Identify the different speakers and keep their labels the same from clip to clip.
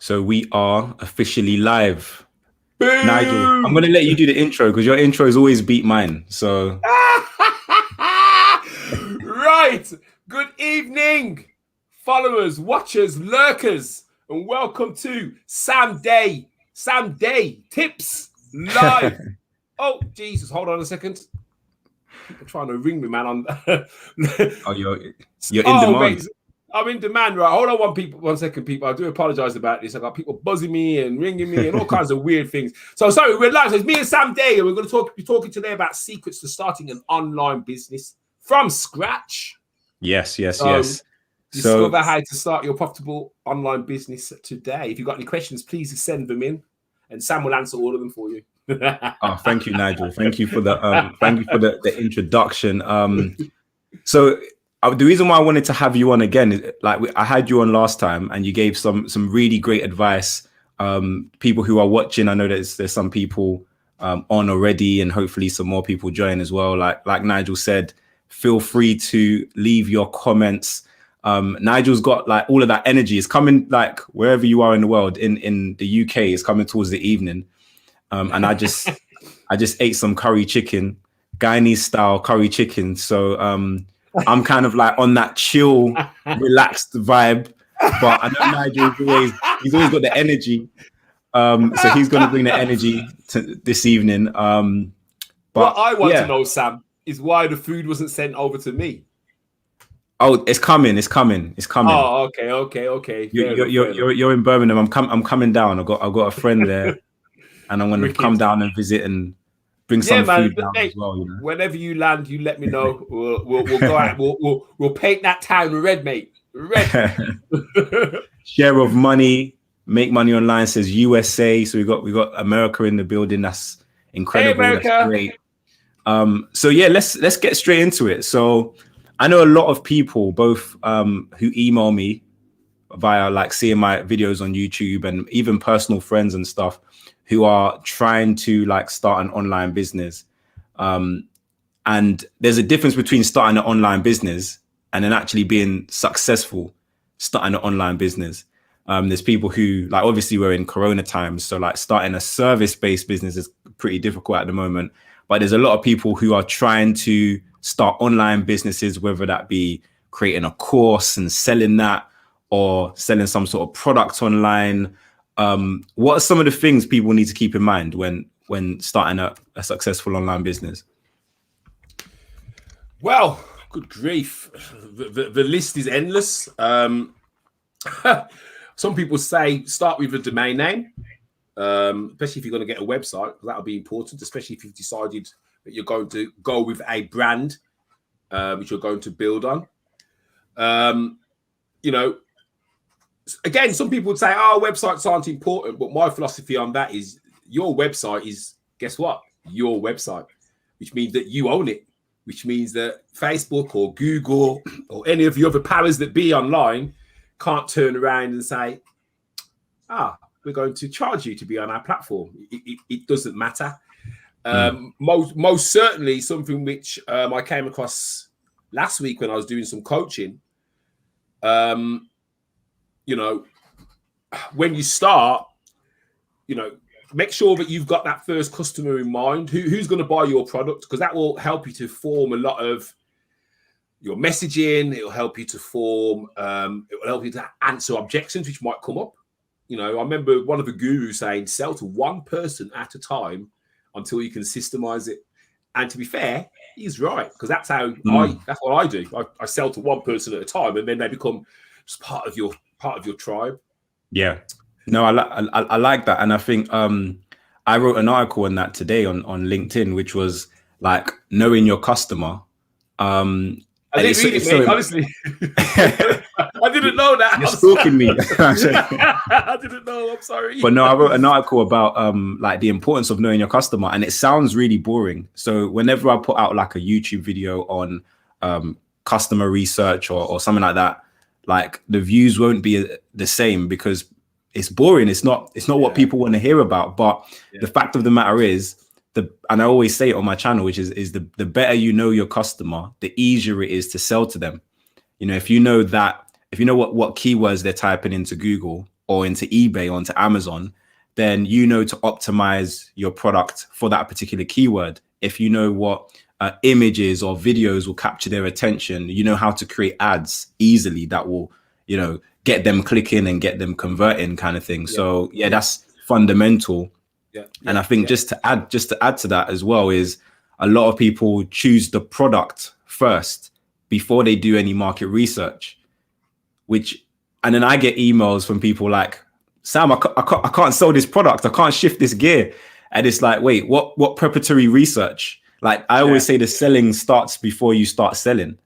Speaker 1: So we are officially live. Nigel, I'm
Speaker 2: Boom!
Speaker 1: going to let you do the intro because your intro has always beat mine. So,
Speaker 2: Right. Good evening, followers, watchers, lurkers, and welcome to Sam Day Tips Live. Oh, Jesus. Hold on a second. People trying to ring me, man.
Speaker 1: oh, you're in
Speaker 2: Oh,
Speaker 1: demand.
Speaker 2: mate. I'm in demand, right? Hold on one second, people. I do apologize about this. I got people buzzing me and ringing me and all kinds of weird things. So sorry, we're live. So it's me and Sam Day, and we're going to be talking today about secrets to starting an online business from scratch.
Speaker 1: Yes. So,
Speaker 2: Discover how to start your profitable online business today. If you've got any questions, please send them in, and Sam will answer all of them for you.
Speaker 1: thank you, Nigel. Thank you for the introduction. So the reason why I wanted to have you on again is I had you on last time, and you gave some really great advice. People who are watching, I know there's some people on already, and hopefully some more people join as well. Like Nigel said, feel free to leave your comments. Nigel's got like all of that energy. It's coming like wherever you are in the world. In the UK, it's coming towards the evening, and I just ate some curry chicken, Guyanese style curry chicken. So I'm kind of like on that chill, relaxed vibe. But I know he's always got the energy. So he's going to bring the energy to this evening.
Speaker 2: What I want to know, Sam, is why the food wasn't sent over to me.
Speaker 1: Oh, it's coming.
Speaker 2: Oh, okay.
Speaker 1: You're in Birmingham. I'm coming down. I've got a friend there, and I'm going to come down and visit and bring some food down as well. You know?
Speaker 2: Whenever you land, you let me know. We'll go out. We'll paint that town red, mate. Red.
Speaker 1: Share of money. Make money online says USA. So we got America in the building. That's incredible.
Speaker 2: Hey, America.
Speaker 1: That's great. So yeah, let's get straight into it. So I know a lot of people, both who email me via like seeing my videos on YouTube, and even personal friends and stuff, who are trying to like start an online business. And there's a difference between starting an online business and then actually being successful starting an online business. There's people who, like, obviously we're in Corona times, so like starting a service-based business is pretty difficult at the moment. But there's a lot of people who are trying to start online businesses, whether that be creating a course and selling that, or selling some sort of product online. What are some of the things people need to keep in mind when starting a successful online business?
Speaker 2: Well, good grief. The list is endless. Some people say start with a domain name, especially if you're going to get a website. That'll be important, especially if you've decided that you're going to go with a brand which you're going to build on. Again, some people would say, oh, websites aren't important. But my philosophy on that is your website is, guess what? Your website, which means that you own it, which means that Facebook or Google or any of the other powers that be online can't turn around and say, we're going to charge you to be on our platform. It doesn't matter. Most certainly something which I came across last week when I was doing some coaching. When you start, make sure that you've got that first customer in mind. Who's going to buy your product? Because that will help you to form a lot of your messaging. It will help you to form, it will help you to answer objections which might come up. I remember one of the gurus saying, sell to one person at a time until you can systemize it. And to be fair, he's right, because that's how that's what I do. I sell to one person at a time, and then they become just part of your tribe.
Speaker 1: Yeah, no, I like that, and I think I wrote an article on that today on LinkedIn, which was like knowing your customer.
Speaker 2: I didn't read it, mate, honestly. I didn't know that.
Speaker 1: You're stalking me.
Speaker 2: I didn't know. I'm sorry.
Speaker 1: But no, I wrote an article about like the importance of knowing your customer, and it sounds really boring. So whenever I put out like a YouTube video on customer research or something like that, like the views won't be the same because it's boring. It's not what people want to hear about. But the fact of the matter is, and I always say it on my channel, which is the better you know your customer, the easier it is to sell to them. If you know what keywords they're typing into Google, or into eBay or into Amazon, then you know to optimize your product for that particular keyword. If you know what images or videos will capture their attention, you know how to create ads easily that will, you know, get them clicking and get them converting, kind of thing. So yeah, that's fundamental. And I think just to add to that as well is a lot of people choose the product first before they do any market research, and then I get emails from people like, Sam, I can't sell this product. I can't shift this gear. And it's like, wait, what preparatory research? Like I always say, the selling starts before you start selling.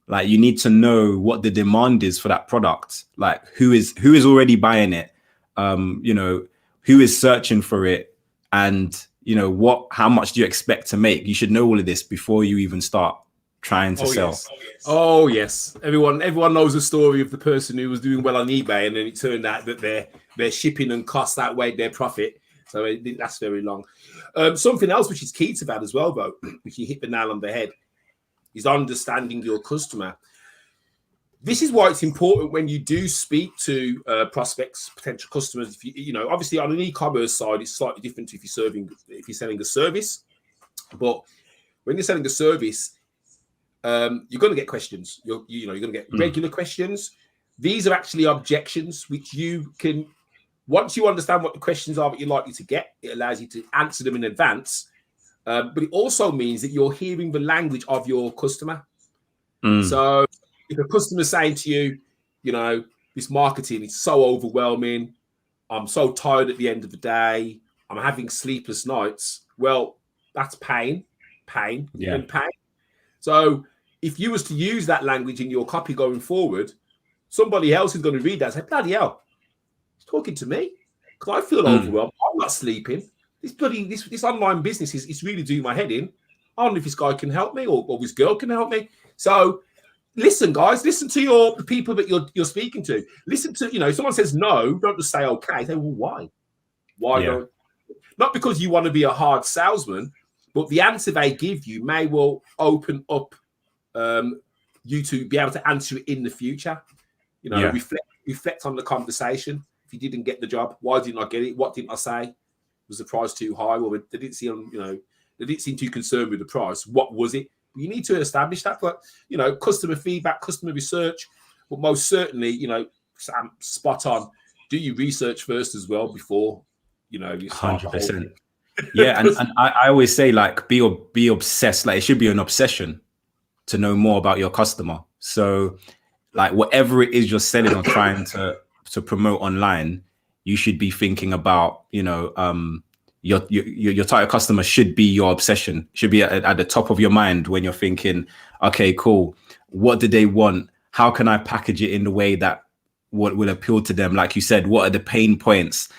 Speaker 1: Like you need to know what the demand is for that product. Like who is already buying it? You know, who is searching for it? And you know, how much do you expect to make? You should know all of this before you even start trying to sell.
Speaker 2: Yes. Oh yes, everyone knows the story of the person who was doing well on eBay, and then it turned out that their shipping and costs outweighed their profit. So that's very long. Something else which is key to that as well, though, which you hit the nail on the head, is understanding your customer. This is why it's important when you do speak to prospects, potential customers. If you know, obviously on an e-commerce side, it's slightly different if you're selling a service. But when you're selling a service, you're going to get questions. You're going to get regular questions. These are actually objections which you can, once you understand what the questions are that you're likely to get, it allows you to answer them in advance. But it also means that you're hearing the language of your customer. So if a customer's saying to you, you know, this marketing is so overwhelming, I'm so tired at the end of the day, I'm having sleepless nights. Well, that's pain. So if you was to use that language in your copy going forward, somebody else is going to read that and say, bloody hell, he's talking to me because I feel overwhelmed. I'm not sleeping. This online business is really doing my head in. I don't know if this guy can help me or this girl can help me. So listen, guys, listen to the people that you're speaking to. Listen to, if someone says no, don't just say okay. Say, well, why? Why don't? Not because you want to be a hard salesman, but the answer they give you may well open up you to be able to answer it in the future. Reflect on the conversation. If you didn't get the job, why didn't I get it? What didn't I say? Was the price too high? Well, they didn't seem too concerned with the price. What was it? You need to establish that. But customer feedback, customer research. But most certainly, Sam, spot on. Do your research first as well before you start.
Speaker 1: 100%. Yeah, and I always say, like, be obsessed. Like, it should be an obsession to know more about your customer. So, like, whatever it is you're selling or trying to promote online, you should be thinking about, your target customer should be your obsession, should be at the top of your mind when you're thinking, okay, cool. What do they want? How can I package it in the way that will appeal to them? Like you said, what are the pain points?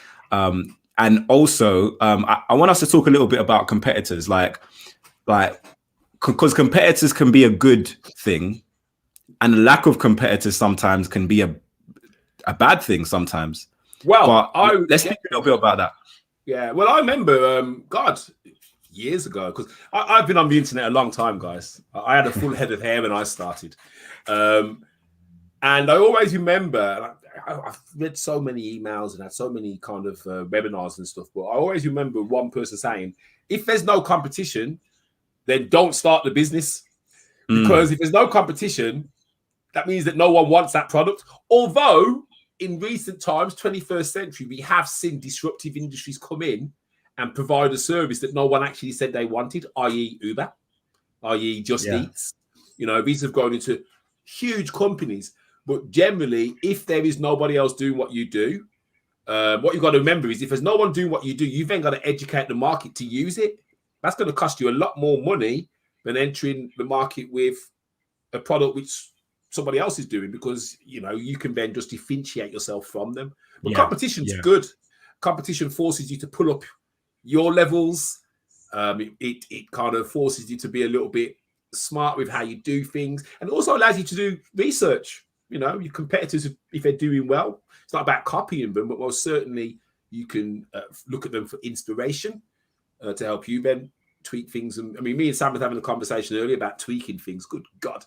Speaker 1: And also, I want us to talk a little bit about competitors, because competitors can be a good thing, and lack of competitors sometimes can be a bad thing sometimes.
Speaker 2: Well,
Speaker 1: let's speak a little bit about that.
Speaker 2: Yeah, well, I remember, years ago, because I've been on the internet a long time, guys. I had a full head of hair when I started. And I always remember, I've read so many emails and had so many kind of webinars and stuff, but I always remember one person saying, if there's no competition, then don't start the business. Because if there's no competition, that means that no one wants that product. Although in recent times, 21st century, we have seen disruptive industries come in and provide a service that no one actually said they wanted, i.e. Uber, i.e. Just Eats. These have gone into huge companies. But generally, if there is nobody else doing what you do, what you've got to remember is if there's no one doing what you do, you've then got to educate the market to use it. That's going to cost you a lot more money than entering the market with a product which somebody else is doing, because you can then just differentiate yourself from them. But competition's good. Competition forces you to pull up your levels. It kind of forces you to be a little bit smart with how you do things, and it also allows you to do research. Your competitors, if they're doing well, it's not about copying them, but most certainly you can look at them for inspiration to help you then tweak things. And I mean, me and Sam were having a conversation earlier about tweaking things. Good God.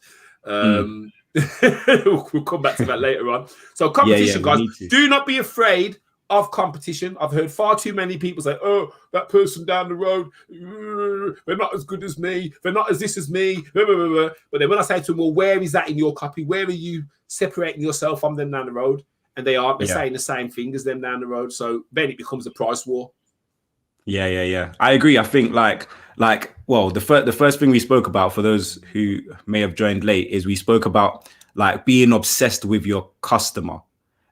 Speaker 2: We'll come back to that later on. So competition, guys, do not be afraid of competition. I've heard far too many people say, oh, that person down the road, they're not as good as me, they're not as this as me, blah, blah, blah, blah. But then when I say to them, well, where is that in your copy? Where are you separating yourself from them down the road? And they aren't. They're saying the same thing as them down the road. So then it becomes a price war.
Speaker 1: Yeah. I agree. I think well, the first thing we spoke about, for those who may have joined late, is we spoke about like being obsessed with your customer.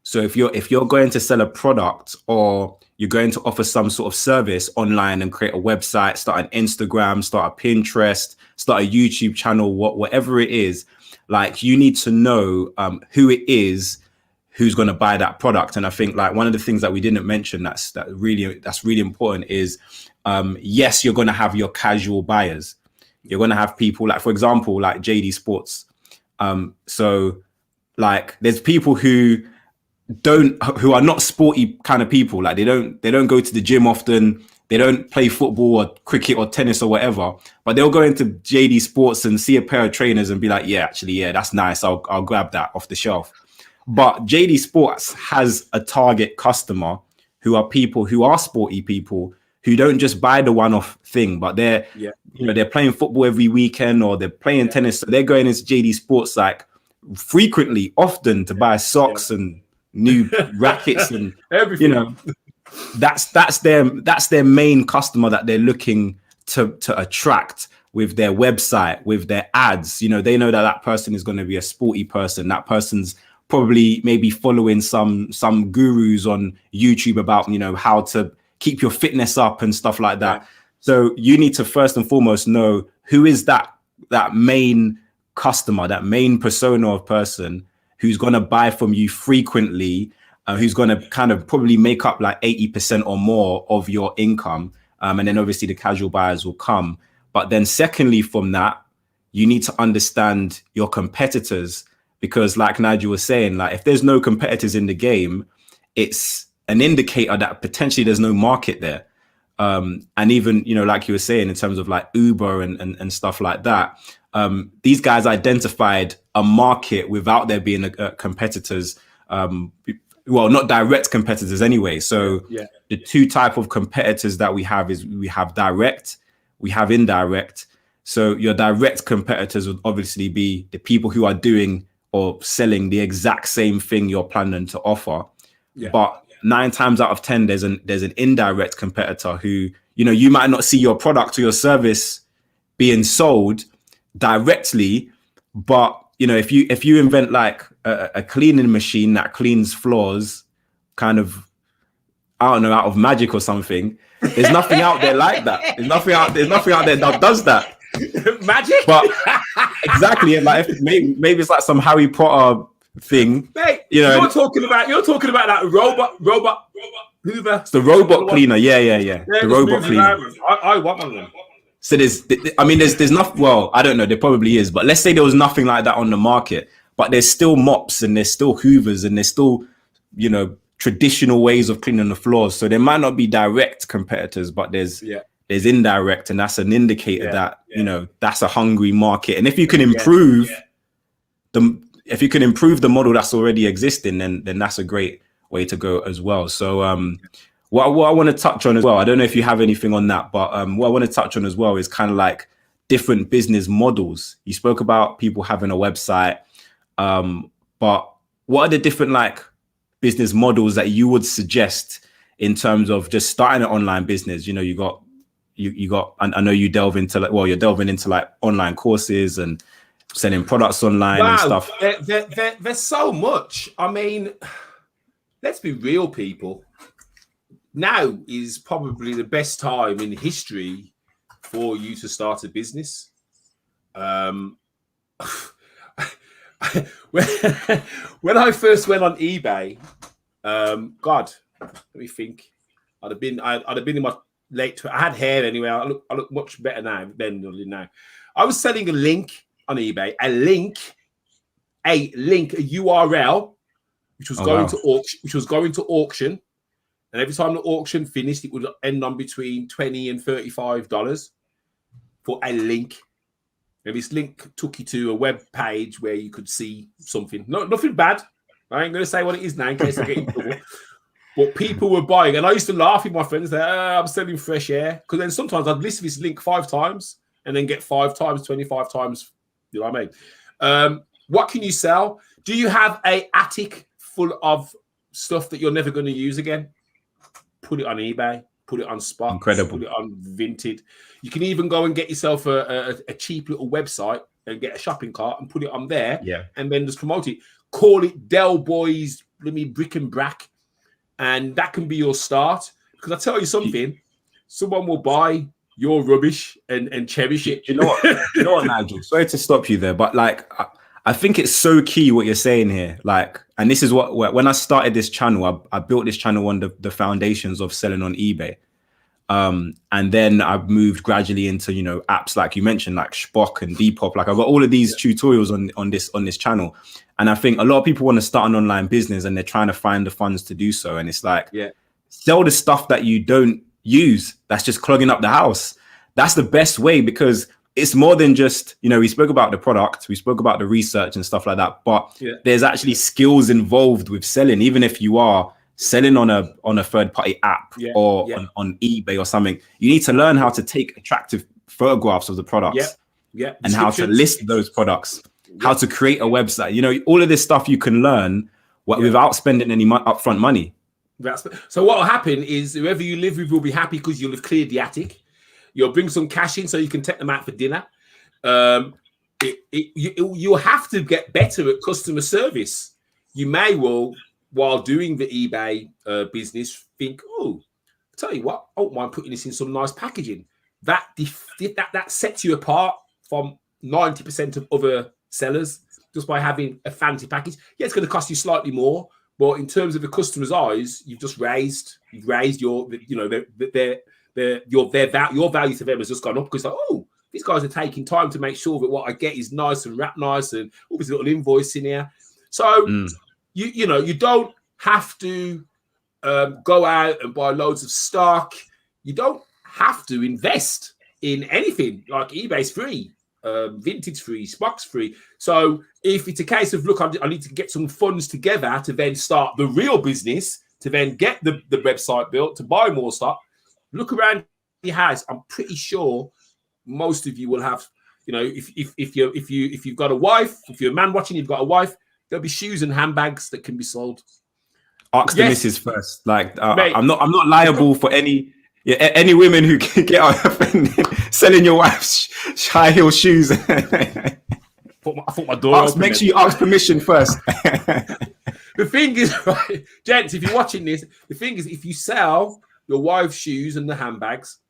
Speaker 1: So if you're going to sell a product, or you're going to offer some sort of service online and create a website, start an Instagram, start a Pinterest, start a YouTube channel, whatever it is, like you need to know who it is who's going to buy that product. And I think like one of the things that we didn't mention that's really important is yes, you're going to have your casual buyers. You're going to have people like, for example, like JD Sports. So like there's people who are not sporty kind of people. Like they don't go to the gym often. They don't play football or cricket or tennis or whatever, but they'll go into JD Sports and see a pair of trainers and be like, yeah, that's nice. I'll grab that off the shelf. But JD Sports has a target customer who are people who are sporty people who don't just buy the one-off thing, but they're playing football every weekend, or they're playing tennis. So they're going into JD Sports like frequently, often, to buy socks and new rackets and everything. That's their main customer that they're looking to attract with their website, with their ads. They know that person is going to be a sporty person. That person's probably maybe following some gurus on YouTube about how to keep your fitness up and stuff like that. So you need to first and foremost know who is that main customer, that main persona of person who's going to buy from you frequently, who's going to kind of probably make up like 80% or more of your income. And then obviously the casual buyers will come. But then secondly, from that, you need to understand your competitors, because like Nigel was saying, like if there's no competitors in the game, it's an indicator that potentially there's no market there. And even, like you were saying, in terms of like Uber and stuff like that, these guys identified a market without there being competitors. Well, not direct competitors anyway. So the two type of competitors that we have is we have direct, we have indirect. So your direct competitors would obviously be the people who are doing or selling the exact same thing you're planning to offer. But 9 times out of 10, there's an indirect competitor who, you might not see your product or your service being sold directly, but if you invent like a cleaning machine that cleans floors, kind of, I don't know, out of magic or something, there's nothing out there like that. There's nothing out there that does that.
Speaker 2: Magic,
Speaker 1: but exactly, like maybe it's like some Harry Potter thing.
Speaker 2: Mate, you're talking about that robot Hoover.
Speaker 1: It's the robot cleaner. Yeah. The robot cleaner.
Speaker 2: I want one of them.
Speaker 1: So there's nothing. Well, I don't know. There probably is, but let's say there was nothing like that on the market. But there's still mops and there's still Hoovers and there's still, traditional ways of cleaning the floors. So there might not be direct competitors, but there's indirect, and that's an indicator that that's a hungry market. And if you can improve the model that's already existing, then that's a great way to go as well. So what I want to touch on as well, I don't know if you have anything on that, but what I want to touch on as well is kind of like different business models. You spoke about people having a website, but what are the different like business models that you would suggest in terms of just starting an online business? You got, I know you delve into you're delving into like online courses and selling products online and stuff.
Speaker 2: There's so much. I mean, let's be real, people. Now is probably the best time in history for you to start a business. When I first went on eBay, God, let me think. I'd have been in my late. I had hair anyway. I look much better now than I did now. I was selling a link on eBay, a URL, which was going to auction, and every time the auction finished, it would end on between $20 and $35 for a link. Maybe this link took you to a web page where you could see something. Nothing bad. I ain't going to say what it is now in case I get in trouble. But people were buying, and I used to laugh with my friends that I'm selling fresh air, because then sometimes I'd list this link 5 times and then get 5 times, 25 times. You know what I mean? What can you sell? Do you have a attic full of stuff that you're never going to use again? Put it on eBay. Put it on Spot.
Speaker 1: Incredible.
Speaker 2: Put it on Vinted. You can even go and get yourself a cheap little website and get a shopping cart and put it on there.
Speaker 1: Yeah.
Speaker 2: And then just promote it. Call it Del Boys, brick and brack. And that can be your start. Because I tell you something, someone will buy your rubbish and cherish it.
Speaker 1: You know what? You know what, Nigel? Sorry to stop you there, but like, I think it's so key what you're saying here. Like, and this is what, when I started this channel, I built this channel on the foundations of selling on eBay. And then I've moved gradually into, you know, apps like you mentioned, like Spock and Depop. Like I've got all of these tutorials on this channel. And I think a lot of people want to start an online business and they're trying to find the funds to do so. And it's like, sell the stuff that you don't use. That's just clogging up the house. That's the best way, because it's more than just, you know, we spoke about the product, we spoke about the research and stuff like that, but there's actually skills involved with selling. Even if you are selling on a third-party app or on eBay or something, you need to learn how to take attractive photographs of the products and how to list those products, how to create a website. You know, all of this stuff you can learn without spending any upfront money.
Speaker 2: So what will happen is whoever you live with will be happy because you'll have cleared the attic. You'll bring some cash in so you can take them out for dinner. You have to get better at customer service. You may well, while doing the eBay business, think, oh, I'll tell you what, I don't mind putting this in some nice packaging. That sets you apart from 90% of other sellers just by having a fancy package. Yeah, it's going to cost you slightly more, but in terms of the customer's eyes, you've raised your, you know, your value to them has just gone up, because like, oh, these guys are taking time to make sure that what I get is nice and wrapped nice, and all this little invoice in here. So you know, you don't have to go out and buy loads of stock. You don't have to invest in anything. Like eBay's free, Vintage free, Spock's free. So if it's a case of, look, I need to get some funds together to then start the real business, to then get the website built, to buy more stock, look around your house. I'm pretty sure most of you will have, you know, if you've got a wife, if you're a man watching, you've got a wife, there'll be shoes and handbags that can be sold.
Speaker 1: Ask the missus first. Like I'm not liable for any women who can get offended selling your wife's high heel shoes. I thought my door. Make sure you ask permission first.
Speaker 2: The thing is, right, gents, if you're watching this, the thing is, if you sell your wife's shoes and the handbags,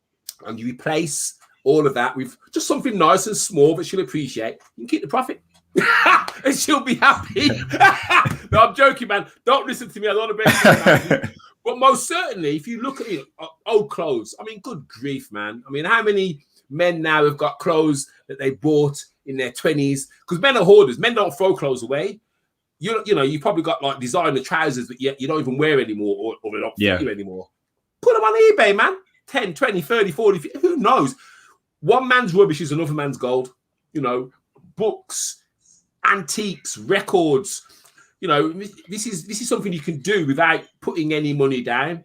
Speaker 2: and you replace all of that with just something nice and small that she'll appreciate, you can keep the profit. And she'll be happy. No, I'm joking, man. Don't listen to me. I don't want to be. But most certainly, if you look at it, old clothes, I mean, good grief, man. I mean, how many men now have got clothes that they bought in their 20s? Because men are hoarders. Men don't throw clothes away. You know, you probably got like designer trousers that you don't even wear anymore, or they don't fit you anymore. Put them on eBay, man. 10, 20, 30, 40, who knows? One man's rubbish is another man's gold. You know, books, antiques, records. You know, this is something you can do without putting any money down.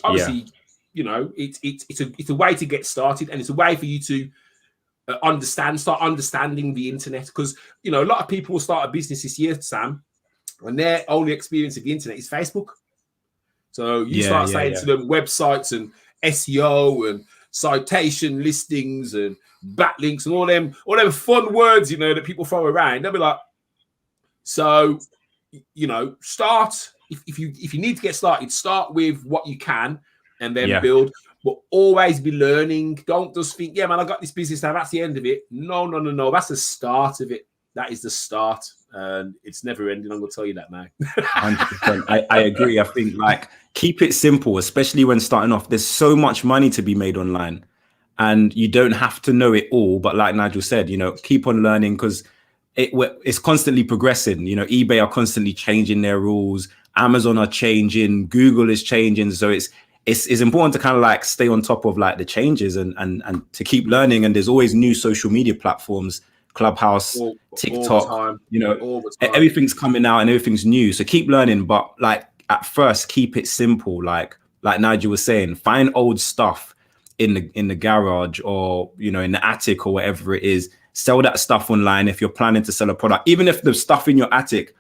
Speaker 2: Obviously, you know, it's a way to get started, and it's a way for you to start understanding the internet. Because, you know, a lot of people will start a business this year, Sam, and their only experience of the internet is Facebook. So you start saying to them websites and SEO and citation listings and backlinks and all them fun words, you know, that people throw around. They'll be like, so, you know, start if you need to get started, start with what you can and then build. But always be learning. Don't just think, yeah, man, I got this business now, that's the end of it. No. That's the start of it. That is the start. And it's never ending. I'm going to tell you that now.
Speaker 1: 100%. I agree. I think, like, keep it simple, especially when starting off. There's so much money to be made online, and you don't have to know it all. But like Nigel said, you know, keep on learning, because it's constantly progressing. You know, eBay are constantly changing their rules. Amazon are changing. Google is changing. So it's important to kind of like stay on top of like the changes and to keep learning. And there's always new social media platforms Clubhouse,
Speaker 2: all the
Speaker 1: TikTok,
Speaker 2: time,
Speaker 1: you know,
Speaker 2: all the time.
Speaker 1: everything's coming out and everything's new. So keep learning, but like at first, keep it simple. Like Nigel was saying, find old stuff in the garage, or you know, in the attic, or whatever it is. Sell that stuff online if you're planning to sell a product, even if the stuff in your attic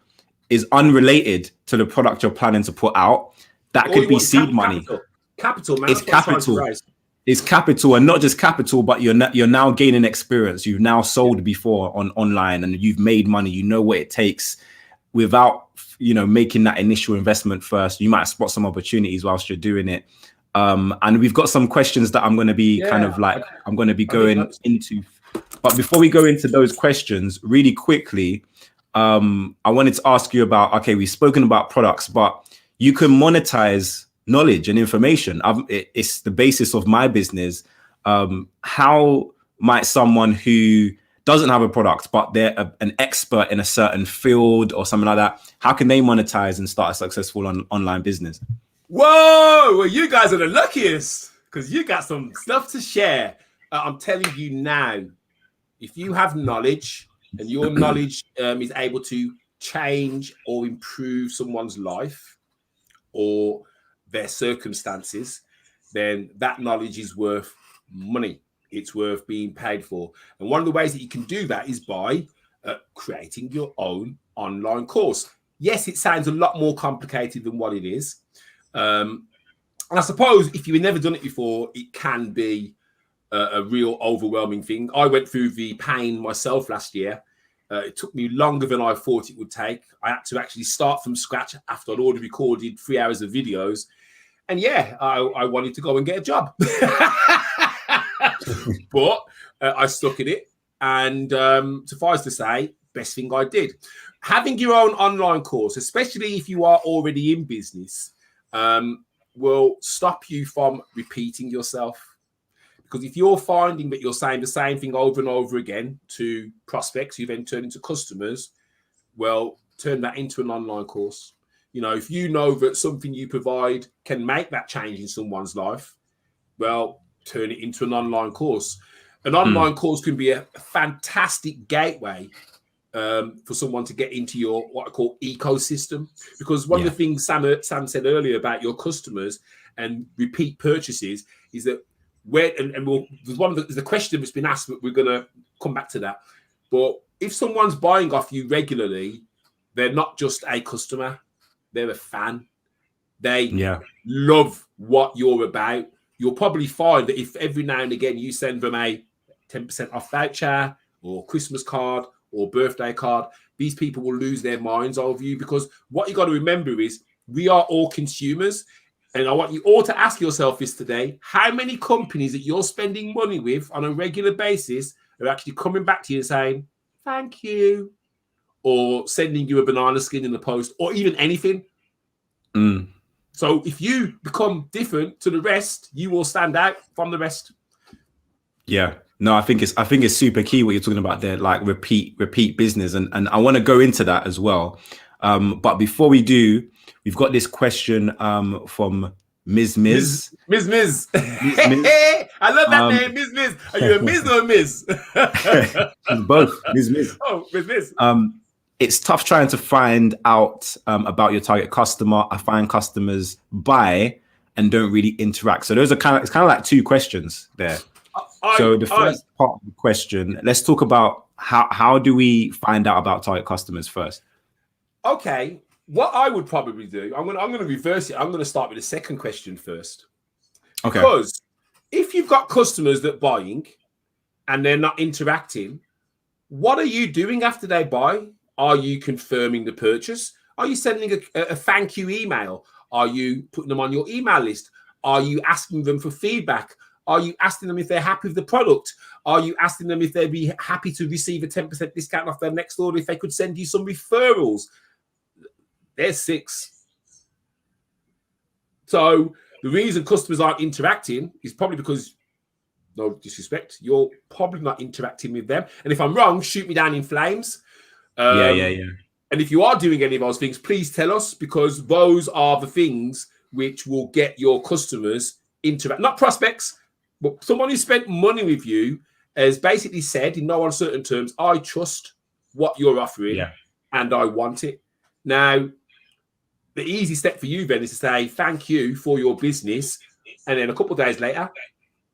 Speaker 1: is unrelated to the product you're planning to put out. That could be seed money.
Speaker 2: Capital, man.
Speaker 1: It's capital. It's capital, and not just capital, but you're now gaining experience. You've now sold before online, and you've made money. You know what it takes without, you know, making that initial investment first. You might spot some opportunities whilst you're doing it. And we've got some questions that I'm going to be I'm going to be going into. But before we go into those questions, really quickly, I wanted to ask you about, okay, we've spoken about products, but you can monetize knowledge and information. It's the basis of my business. How might someone who doesn't have a product, but they're an expert in a certain field or something like that, how can they monetize and start a successful online business?
Speaker 2: Whoa, well, you guys are the luckiest because you got some stuff to share. I'm telling you now, if you have knowledge and your knowledge is able to change or improve someone's life or their circumstances, then that knowledge is worth money. It's worth being paid for. And one of the ways that you can do that is by creating your own online course. Yes, it sounds a lot more complicated than what it is. And I suppose if you've never done it before, it can be a real overwhelming thing. I went through the pain myself last year. It took me longer than I thought it would take. I had to actually start from scratch after I'd already recorded 3 hours of videos. And yeah, I wanted to go and get a job. But I stuck in it. And suffice to say, best thing I did. Having your own online course, especially if you are already in business, will stop you from repeating yourself. Because if you're finding that you're saying the same thing over and over again to prospects, you then turn into customers, well, turn that into an online course. You know, if you know that something you provide can make that change in someone's life, well, turn it into an online course. An online course can be a fantastic gateway for someone to get into your, what I call, ecosystem. Because one of the things Sam said earlier about your customers and repeat purchases is that there's the question that's been asked, but we're going to come back to that. But if someone's buying off you regularly, they're not just a customer, they're a fan. They love what you're about. You'll probably find that if every now and again you send them a 10% off voucher or Christmas card or birthday card, these people will lose their minds over you, because what you got to remember is we are all consumers. And I want you all to ask yourself this today: how many companies that you're spending money with on a regular basis are actually coming back to you and saying, thank you, or sending you a banana skin in the post, or even anything? So if you become different to the rest, you will stand out from the rest. Yeah.
Speaker 1: No, I think it's super key what you're talking about there, like repeat business. And I want to go into that as well. But before we do, we've got this question from Ms. Miz.
Speaker 2: Ms. Miz. I love that name, Ms. Miz. Are you a Ms. or a Ms?
Speaker 1: Both, Ms. Miz.
Speaker 2: Oh, Ms. Miz.
Speaker 1: It's tough trying to find out about your target customer. I find customers buy and don't really interact. So those are it's kind of like two questions there. So the first part of the question, let's talk about how do we find out about target customers first?
Speaker 2: Okay, what I would probably do, I'm going to reverse it. I'm going to start with the second question first. Okay. Because if you've got customers that are buying and they're not interacting, what are you doing after they buy? Are you confirming the purchase? Are you sending a thank you email? Are you putting them on your email list? Are you asking them for feedback? Are you asking them if they're happy with the product? Are you asking them if they'd be happy to receive a 10% discount off their next order if they could send you some referrals? There's 6. So the reason customers aren't interacting is probably because, no disrespect, you're probably not interacting with them. And if I'm wrong, shoot me down in flames. And if you are doing any of those things, please tell us, because those are the things which will get your customers interact, not prospects, but someone who spent money with you has basically said in no uncertain terms, I trust what you're offering and I want it. Now, the easy step for you then is to say, thank you for your business. And then a couple of days later,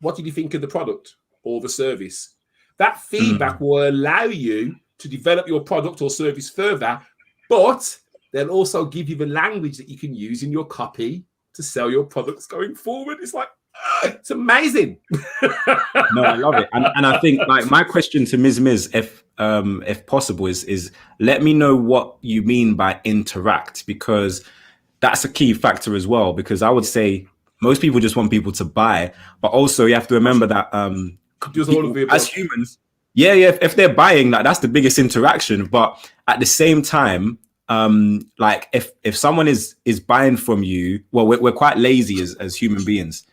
Speaker 2: what did you think of the product or the service? That feedback will allow you to develop your product or service further, but they'll also give you the language that you can use in your copy to sell your products going forward. It's like, it's amazing.
Speaker 1: No, I love it. And I think, like, my question to Ms. Miz, if possible, is let me know what you mean by interact, because that's a key factor as well. Because I would say most people just want people to buy, but also you have to remember that people, as humans, if they're buying, like, that's the biggest interaction. But at the same time, like, if someone is buying from you, well, we're quite lazy as human beings.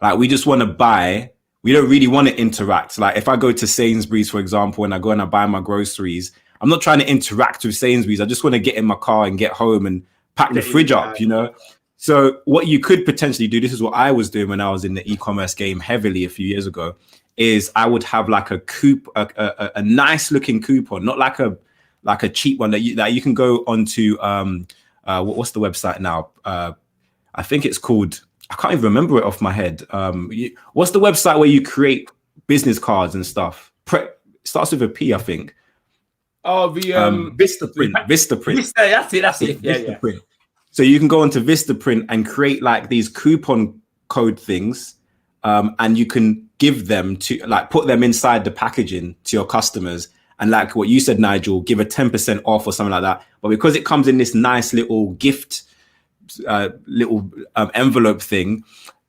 Speaker 1: Like, we just want to buy. We don't really want to interact. Like, if I go to Sainsbury's, for example, and I go and I buy my groceries, I'm not trying to interact with Sainsbury's. I just want to get in my car and get home and pack the fridge up, you know? So what you could potentially do, this is what I was doing when I was in the e-commerce game heavily a few years ago, is I would have like a nice looking coupon, not like a cheap one that you can go onto, what's the website now? I think it's called, I can't even remember it off my head. What's the website where you create business cards and stuff? Starts with a P, I think.
Speaker 2: Oh, the
Speaker 1: Vistaprint.
Speaker 2: That's it.
Speaker 1: Vistaprint. So you can go onto Vistaprint and create like these coupon code things, and you can give them to, like, put them inside the packaging to your customers. And like what you said, Nigel, give a 10% off or something like that. But because it comes in this nice little gift, envelope thing,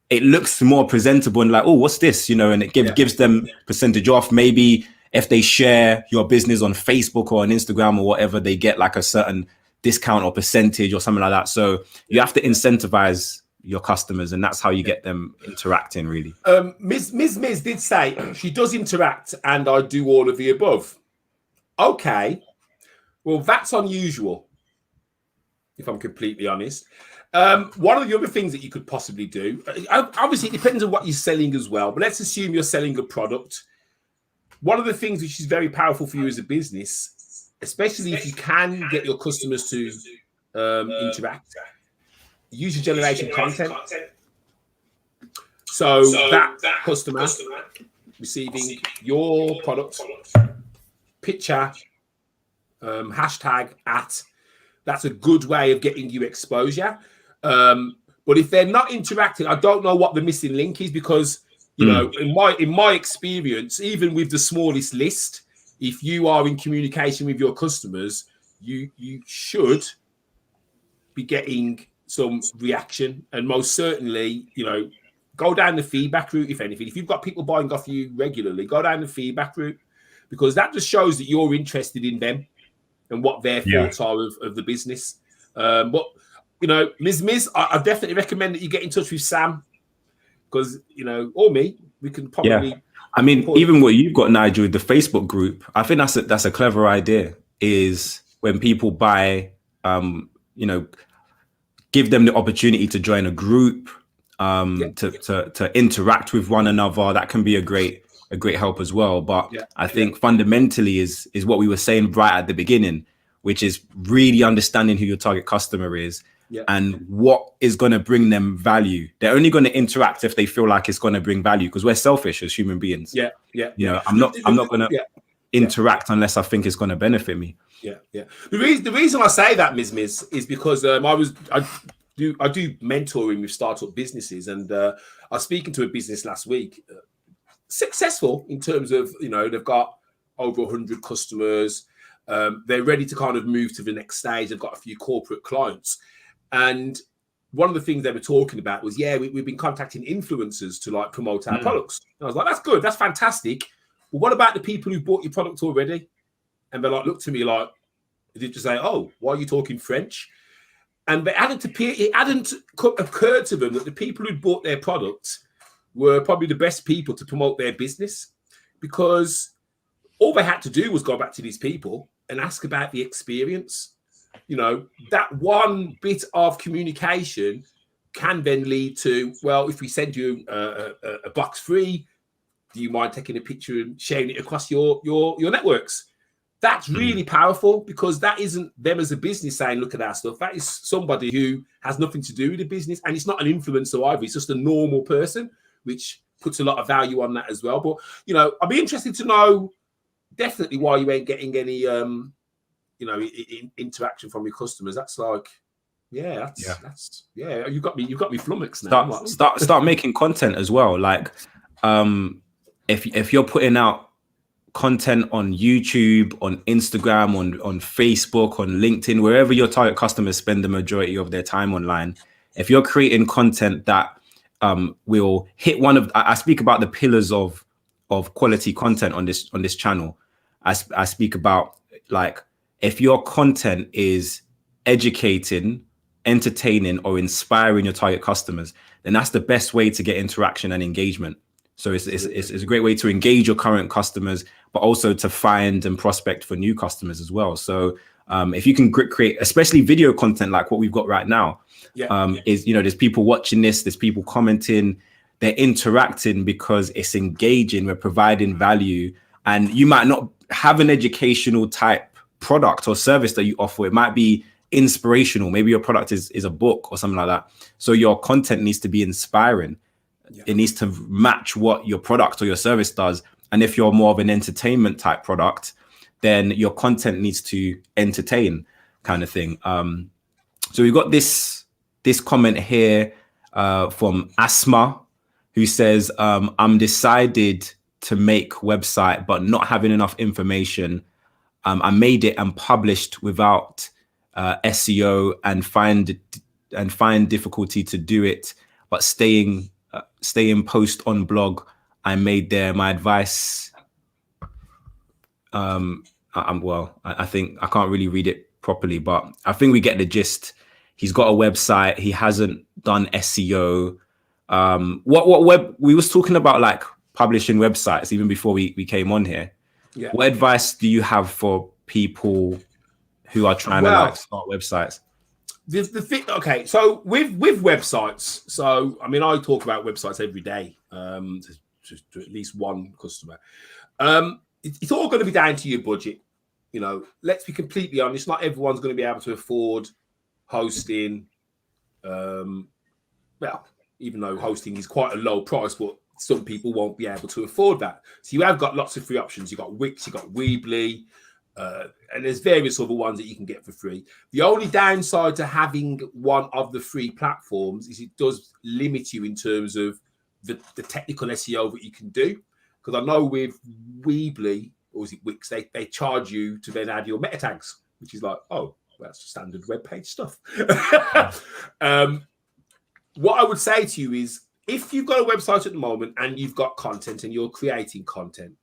Speaker 1: it looks more presentable and like, oh, what's this? You know, and it gives them percentage off. Maybe if they share your business on Facebook or on Instagram or whatever, they get like a certain discount or percentage or something like that. So you have to incentivize your customers, and that's how you get them interacting, really.
Speaker 2: Ms. Miz did say she does interact and I do all of the above. Okay, well, that's unusual, if I'm completely honest. One of the other things that you could possibly do, obviously it depends on what you're selling as well, but let's assume you're selling a product. One of the things which is very powerful for you as a business, especially if you can get your customers to interact, user generation content. So that customer receiving your product, picture, hashtag at, that's a good way of getting you exposure. But if they're not interacting, I don't know what the missing link is, because, you know, in my experience, even with the smallest list, if you are in communication with your customers, you should be getting some reaction. And most certainly, you know, go down the feedback route. If anything, if you've got people buying off you regularly, go down the feedback route, because that just shows that you're interested in them and what their thoughts are of the business. But, you know, Ms. Miz, I definitely recommend that you get in touch with Sam, because, you know, or me, we can probably.
Speaker 1: Yeah. I mean, even what you've got, Nigel, with the Facebook group, I think that's a clever idea, is when people buy, you know, give them the opportunity to join a group, to interact with one another. That can be a great help as well. But I think fundamentally is what we were saying right at the beginning, which is really understanding who your target customer is and what is going to bring them value. They're only going to interact if they feel like it's going to bring value, because we're selfish as human beings. You know, I'm not going to interact unless I think it's going to benefit me.
Speaker 2: The reason I say that, Ms. Miz, is because I do mentoring with startup businesses, and I was speaking to a business last week, successful in terms of, you know, they've got over 100 customers. They're ready to kind of move to the next stage. They've got a few corporate clients, and one of the things they were talking about was, we've been contacting influencers to like promote our products. And I was like, that's good, that's fantastic. But what about the people who bought your product already? And they like looked to me like, did you say, oh, why are you talking French? And it hadn't occurred to them that the people who bought their products were probably the best people to promote their business, because all they had to do was go back to these people and ask about the experience. You know, that one bit of communication can then lead to, well, if we send you a box free, Do you mind taking a picture and sharing it across your networks? That's really powerful, because that isn't them as a business saying, look at our stuff. That is somebody who has nothing to do with the business, and it's not an influencer either. It's just a normal person, which puts a lot of value on that as well. But, you know, I'd be interested to know definitely why you ain't getting any, you know, interaction from your customers. That's like, that's you got me flummoxed now.
Speaker 1: Start making content as well. Like, if you're putting out content on YouTube, on Instagram, on Facebook, on LinkedIn, wherever your target customers spend the majority of their time online, if you're creating content that will hit one of, I speak about the pillars of quality content on this channel. I speak about, like, if your content is educating, entertaining, or inspiring your target customers, then that's the best way to get interaction and engagement. So it's a great way to engage your current customers, but also to find and prospect for new customers as well. So if you can create, especially video content like what we've got right now, is, you know, there's people watching this, there's people commenting, they're interacting because it's engaging, we're providing value. And you might not have an educational type product or service that you offer. It might be inspirational. Maybe your product is a book or something like that. So your content needs to be inspiring. It needs to match what your product or your service does. And if you're more of an entertainment type product, then your content needs to entertain, kind of thing. So we've got this comment here from Asma, who says, I'm decided to make website, but not having enough information. I made it and published without SEO and find difficulty to do it, but staying post on blog I made there. My advice, I think I can't really read it properly, but I think we get the gist. He's got a website, he hasn't done SEO. What web, we was talking about, like, publishing websites even before we came on here. What advice do you have for people who are trying to, like, start websites?
Speaker 2: The thing, okay, so with websites, so I mean, I talk about websites every day to at least one customer. It's all going to be down to your budget. You know, let's be completely honest, not everyone's going to be able to afford hosting. Well, even though hosting is quite a low price, but some people won't be able to afford that. So you have got lots of free options. You've got Wix, you've got Weebly, and there's various other ones that you can get for free. The only downside to having one of the free platforms is it does limit you in terms of the technical SEO that you can do. Because I know with Weebly, or is it Wix, they charge you to then add your meta tags, which is like, oh, well, that's standard web page stuff. What I would say to you is, if you've got a website at the moment and you've got content and you're creating content,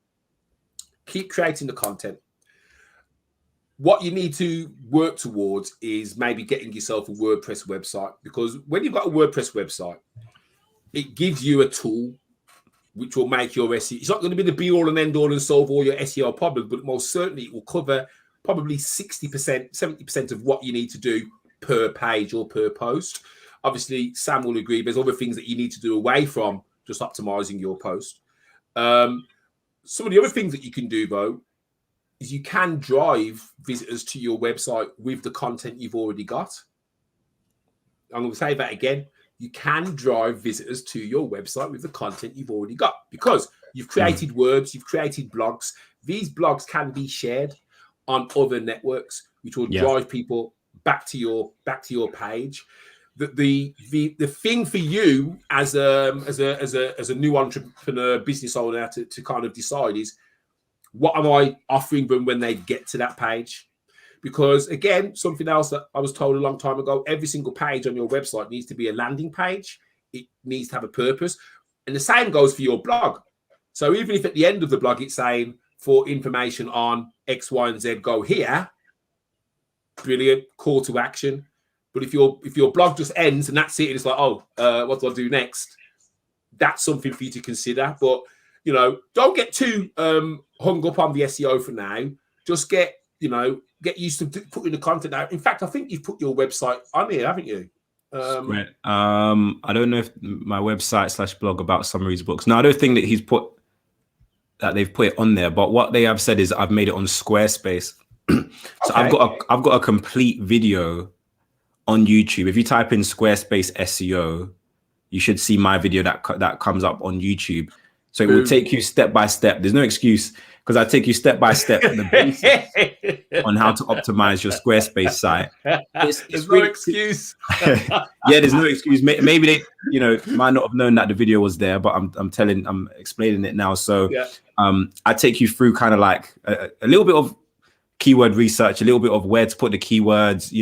Speaker 2: keep creating the content. What you need to work towards is maybe getting yourself a WordPress website, because when you've got a WordPress website, it gives you a tool which will make your SEO. It's not going to be the be all and end all and solve all your SEO problems, but most certainly it will cover probably 60%, 70% of what you need to do per page or per post. Obviously, Sam will agree, there's other things that you need to do away from just optimizing your post. Some of the other things that you can do, though, is you can drive visitors to your website with the content you've already got. I'm going to say that again. You can drive visitors to your website with the content you've already got, because you've created words, you've created blogs. These blogs can be shared on other networks, which will drive people back to your page. The thing for you as a new entrepreneur, business owner to kind of decide is, what am I offering them when they get to that page? Because again, something else that I was told a long time ago, every single page on your website needs to be a landing page. It needs to have a purpose. And the same goes for your blog. So even if at the end of the blog, it's saying, for information on X, Y, and Z, go here. Brilliant, call to action. But if your blog just ends and that's it, and it's like, oh, what do I do next? That's something for you to consider. But, you know, don't get too hung up on the SEO for now. Just get used to putting the content out. In fact, I think you've put your website on here, haven't you?
Speaker 1: Right. I don't know if my website /blog about summaries books. No, I don't think that he's put that they've put it on there, but what they have said is I've made it on Squarespace. So
Speaker 2: Okay.
Speaker 1: I've got a complete video on YouTube. If you type in Squarespace SEO, you should see my video that comes up on YouTube. So it will
Speaker 2: Boom.
Speaker 1: take you step by step. There's no excuse, because I take you step by step the basics on how to optimize your Squarespace site.
Speaker 2: There's no
Speaker 1: really,
Speaker 2: excuse.
Speaker 1: yeah, there's no excuse. Maybe they, might not have known that the video was there, but I'm explaining it now. So
Speaker 2: Yeah.
Speaker 1: I take you through kind of like a little bit of keyword research, a little bit of where to put the keywords.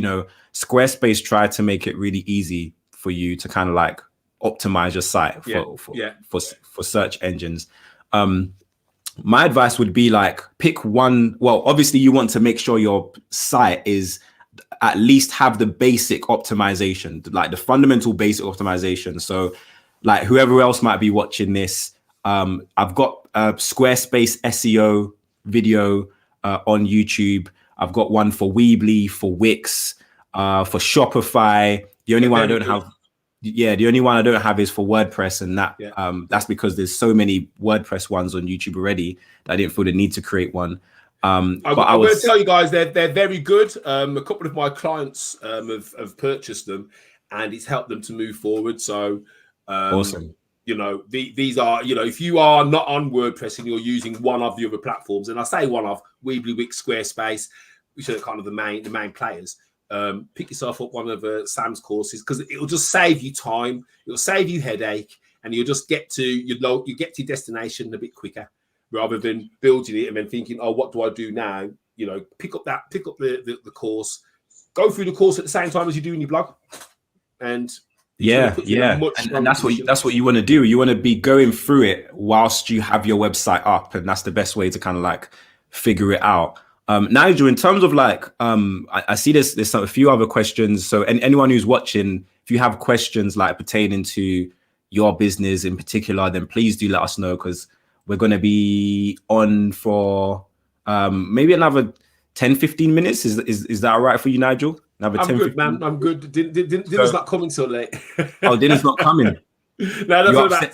Speaker 1: Squarespace tried to make it really easy for you to kind of like optimize your site for search engines. My advice would be like pick one. Well, obviously you want to make sure your site is at least have the basic optimization, like the fundamental basic optimization. So like whoever else might be watching this, I've got a Squarespace SEO video on YouTube. I've got one for Weebly, for Wix, for Shopify. The only one I don't have, the only one I don't have is for WordPress, and that's because there's so many WordPress ones on YouTube already that I didn't feel the need to create one.
Speaker 2: I'm going to tell you guys they're very good. A couple of my clients have purchased them, and it's helped them to move forward. So
Speaker 1: awesome.
Speaker 2: These are, if you are not on WordPress and you're using one of the other platforms, and I say one of Weebly, Wix, Squarespace, which are kind of the main players, pick yourself up one of Sam's courses, because it'll just save you time, it'll save you headache, and you'll just get to your destination a bit quicker, rather than building it and then thinking, oh, what do I do now? Pick up the course, go through the course at the same time as you're doing your blog, and
Speaker 1: and that's what you want to do. You want to be going through it whilst you have your website up, and that's the best way to kind of like figure it out. Nigel, in terms of like, I see there's a few other questions. So anyone who's watching, if you have questions like pertaining to your business in particular, then please do let us know, because we're going to be on for maybe another 10-15 minutes. Is that all right for you, Nigel?
Speaker 2: I'm good, man. I'm good. Dinner's not coming so late.
Speaker 1: Oh, dinner's not coming.
Speaker 2: No, that's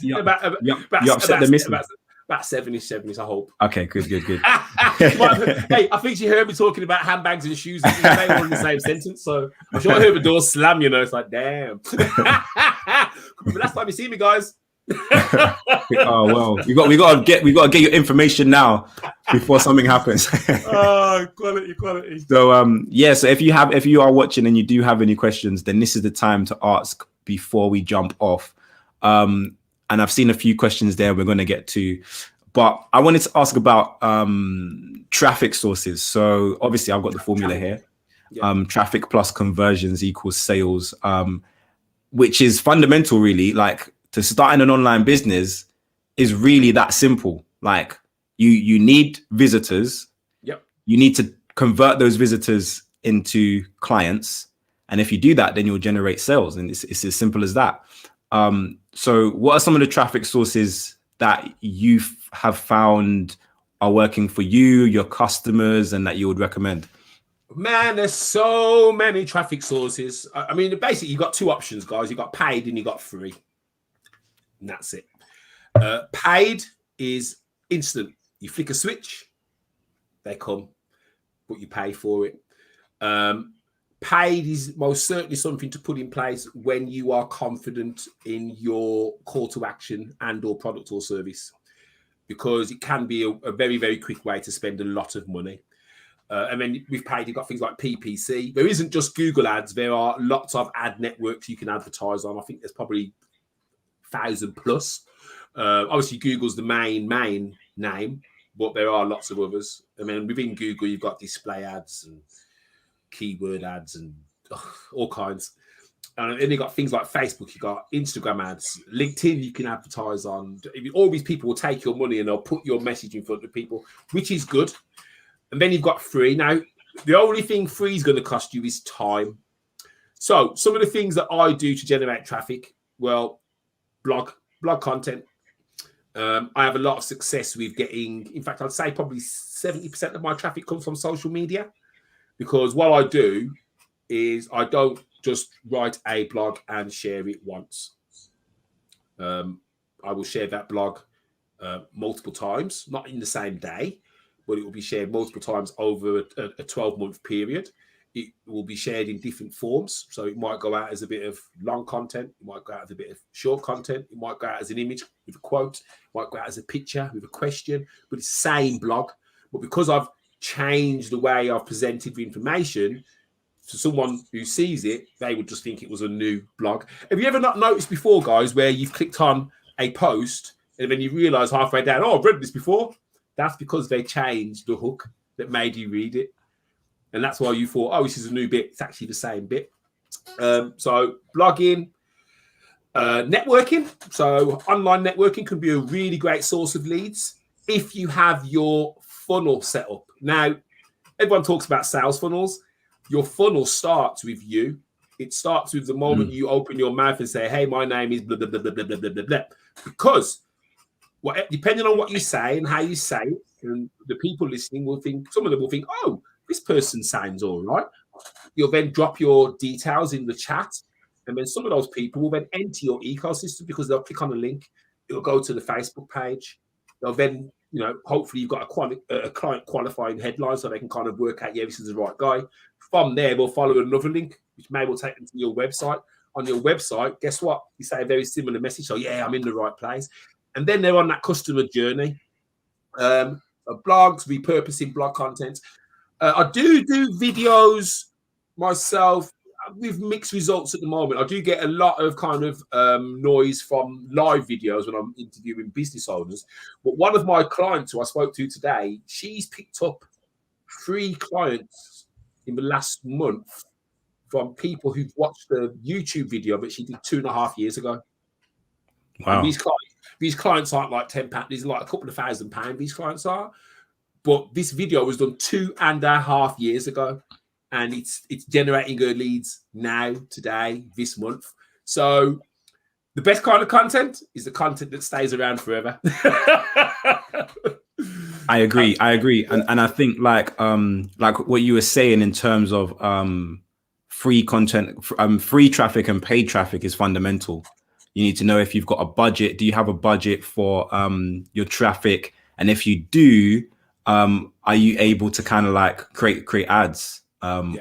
Speaker 2: about 7-ish, I hope.
Speaker 1: Okay, good.
Speaker 2: Hey, I think she heard me talking about handbags and shoes. They were in the same sentence, so I'm sure I heard the door slam. It's like, damn. Last time you see me, guys.
Speaker 1: Oh well, we got to get your information now before something happens.
Speaker 2: Quality.
Speaker 1: So so if you are watching and you do have any questions, then this is the time to ask before we jump off. And I've seen a few questions there we're going to get to, but I wanted to ask about traffic sources. So obviously I've got the formula here. Traffic plus conversions equals sales, which is fundamental, really. Like, to start in an online business is really that simple. Like, you need visitors.
Speaker 2: Yep.
Speaker 1: You need to convert those visitors into clients. And if you do that, then you'll generate sales. And it's as simple as that. So what are some of the traffic sources that you have found are working for you, your customers, and that you would recommend?
Speaker 2: Man, there's so many traffic sources. I mean, basically, you've got two options, guys. You've got paid and you've got free. And that's it. Paid is instant. You flick a switch, they come, but you pay for it. Paid is most certainly something to put in place when you are confident in your call to action and or product or service, because it can be a very, very quick way to spend a lot of money. And then with paid, you've got things like PPC. There isn't just Google ads. There are lots of ad networks you can advertise on. I think there's probably 1,000 plus. Obviously, Google's the main name, but there are lots of others. I mean, within Google, you've got display ads and keyword ads and all kinds. And then you've got things like Facebook, you've got Instagram ads, LinkedIn you can advertise on. All these people will take your money and they'll put your message in front of people, which is good. And then you've got free. Now, the only thing free is going to cost you is time. So some of the things that I do to generate traffic, well, blog content. I have a lot of success with getting, in fact, I'd say probably 70% of my traffic comes from social media, because what I do is I don't just write a blog and share it once. I will share that blog multiple times, not in the same day, but it will be shared multiple times over a 12-month period. It will be shared in different forms. So it might go out as a bit of long content. It might go out as a bit of short content. It might go out as an image with a quote. It might go out as a picture with a question, but it's the same blog. But because I've changed the way I've presented the information, to someone who sees it, they would just think it was a new blog. Have you ever not noticed before, guys, where you've clicked on a post and then you realize halfway down, oh, I've read this before? That's because they changed the hook that made you read it. And that's why you thought, oh, this is a new bit. It's actually the same bit. So blogging, networking. So online networking can be a really great source of leads if you have your funnel set up. Now, everyone talks about sales funnels. Your funnel starts with you. It starts with the moment you open your mouth and say, hey, my name is blah, blah, blah, blah, blah, blah, blah, blah. Because depending on what you say and how you say it, and the people listening will think, some of them will think, oh, this person sounds all right. You'll then drop your details in the chat. And then some of those people will then enter your ecosystem because they'll click on a link. It'll go to the Facebook page. They'll then, hopefully you've got a client qualifying headline so they can kind of work out, yeah, this is the right guy. From there, we'll follow another link, which may will take them to your website. On your website, guess what? You say a very similar message. So, yeah, I'm in the right place. And then they're on that customer journey. Blogs, repurposing blog content. I do videos myself with mixed results at the moment. I do get a lot of kind of noise from live videos when I'm interviewing business owners. But one of my clients who I spoke to today, she's picked up 3 clients in the last month from people who've watched the YouTube video, but she did 2.5 years ago.
Speaker 1: Wow.
Speaker 2: And these clients aren't like £10. These are like a couple of £1,000. These clients are. But this video was done 2.5 years ago. And it's generating her leads now, today, this month. So the best kind of content is the content that stays around forever.
Speaker 1: I agree. And I think like what you were saying in terms of free content, free traffic and paid traffic is fundamental. You need to know if you've got a budget. Do you have a budget for your traffic? And if you do, are you able to kind of like create ads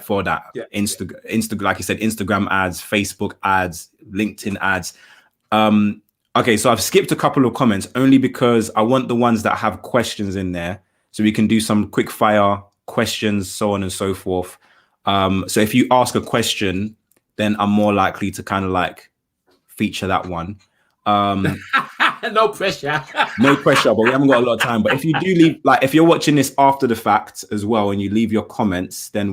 Speaker 1: for that? Insta, like you said, Instagram ads, Facebook ads, LinkedIn ads. Okay, so I've skipped a couple of comments only because I want the ones that have questions in there so we can do some quick fire questions, so on and so forth. So if you ask a question, then I'm more likely to kind of like feature that one.
Speaker 2: No pressure.
Speaker 1: No pressure, but we haven't got a lot of time. But if you do leave, like if you're watching this after the fact as well and you leave your comments, then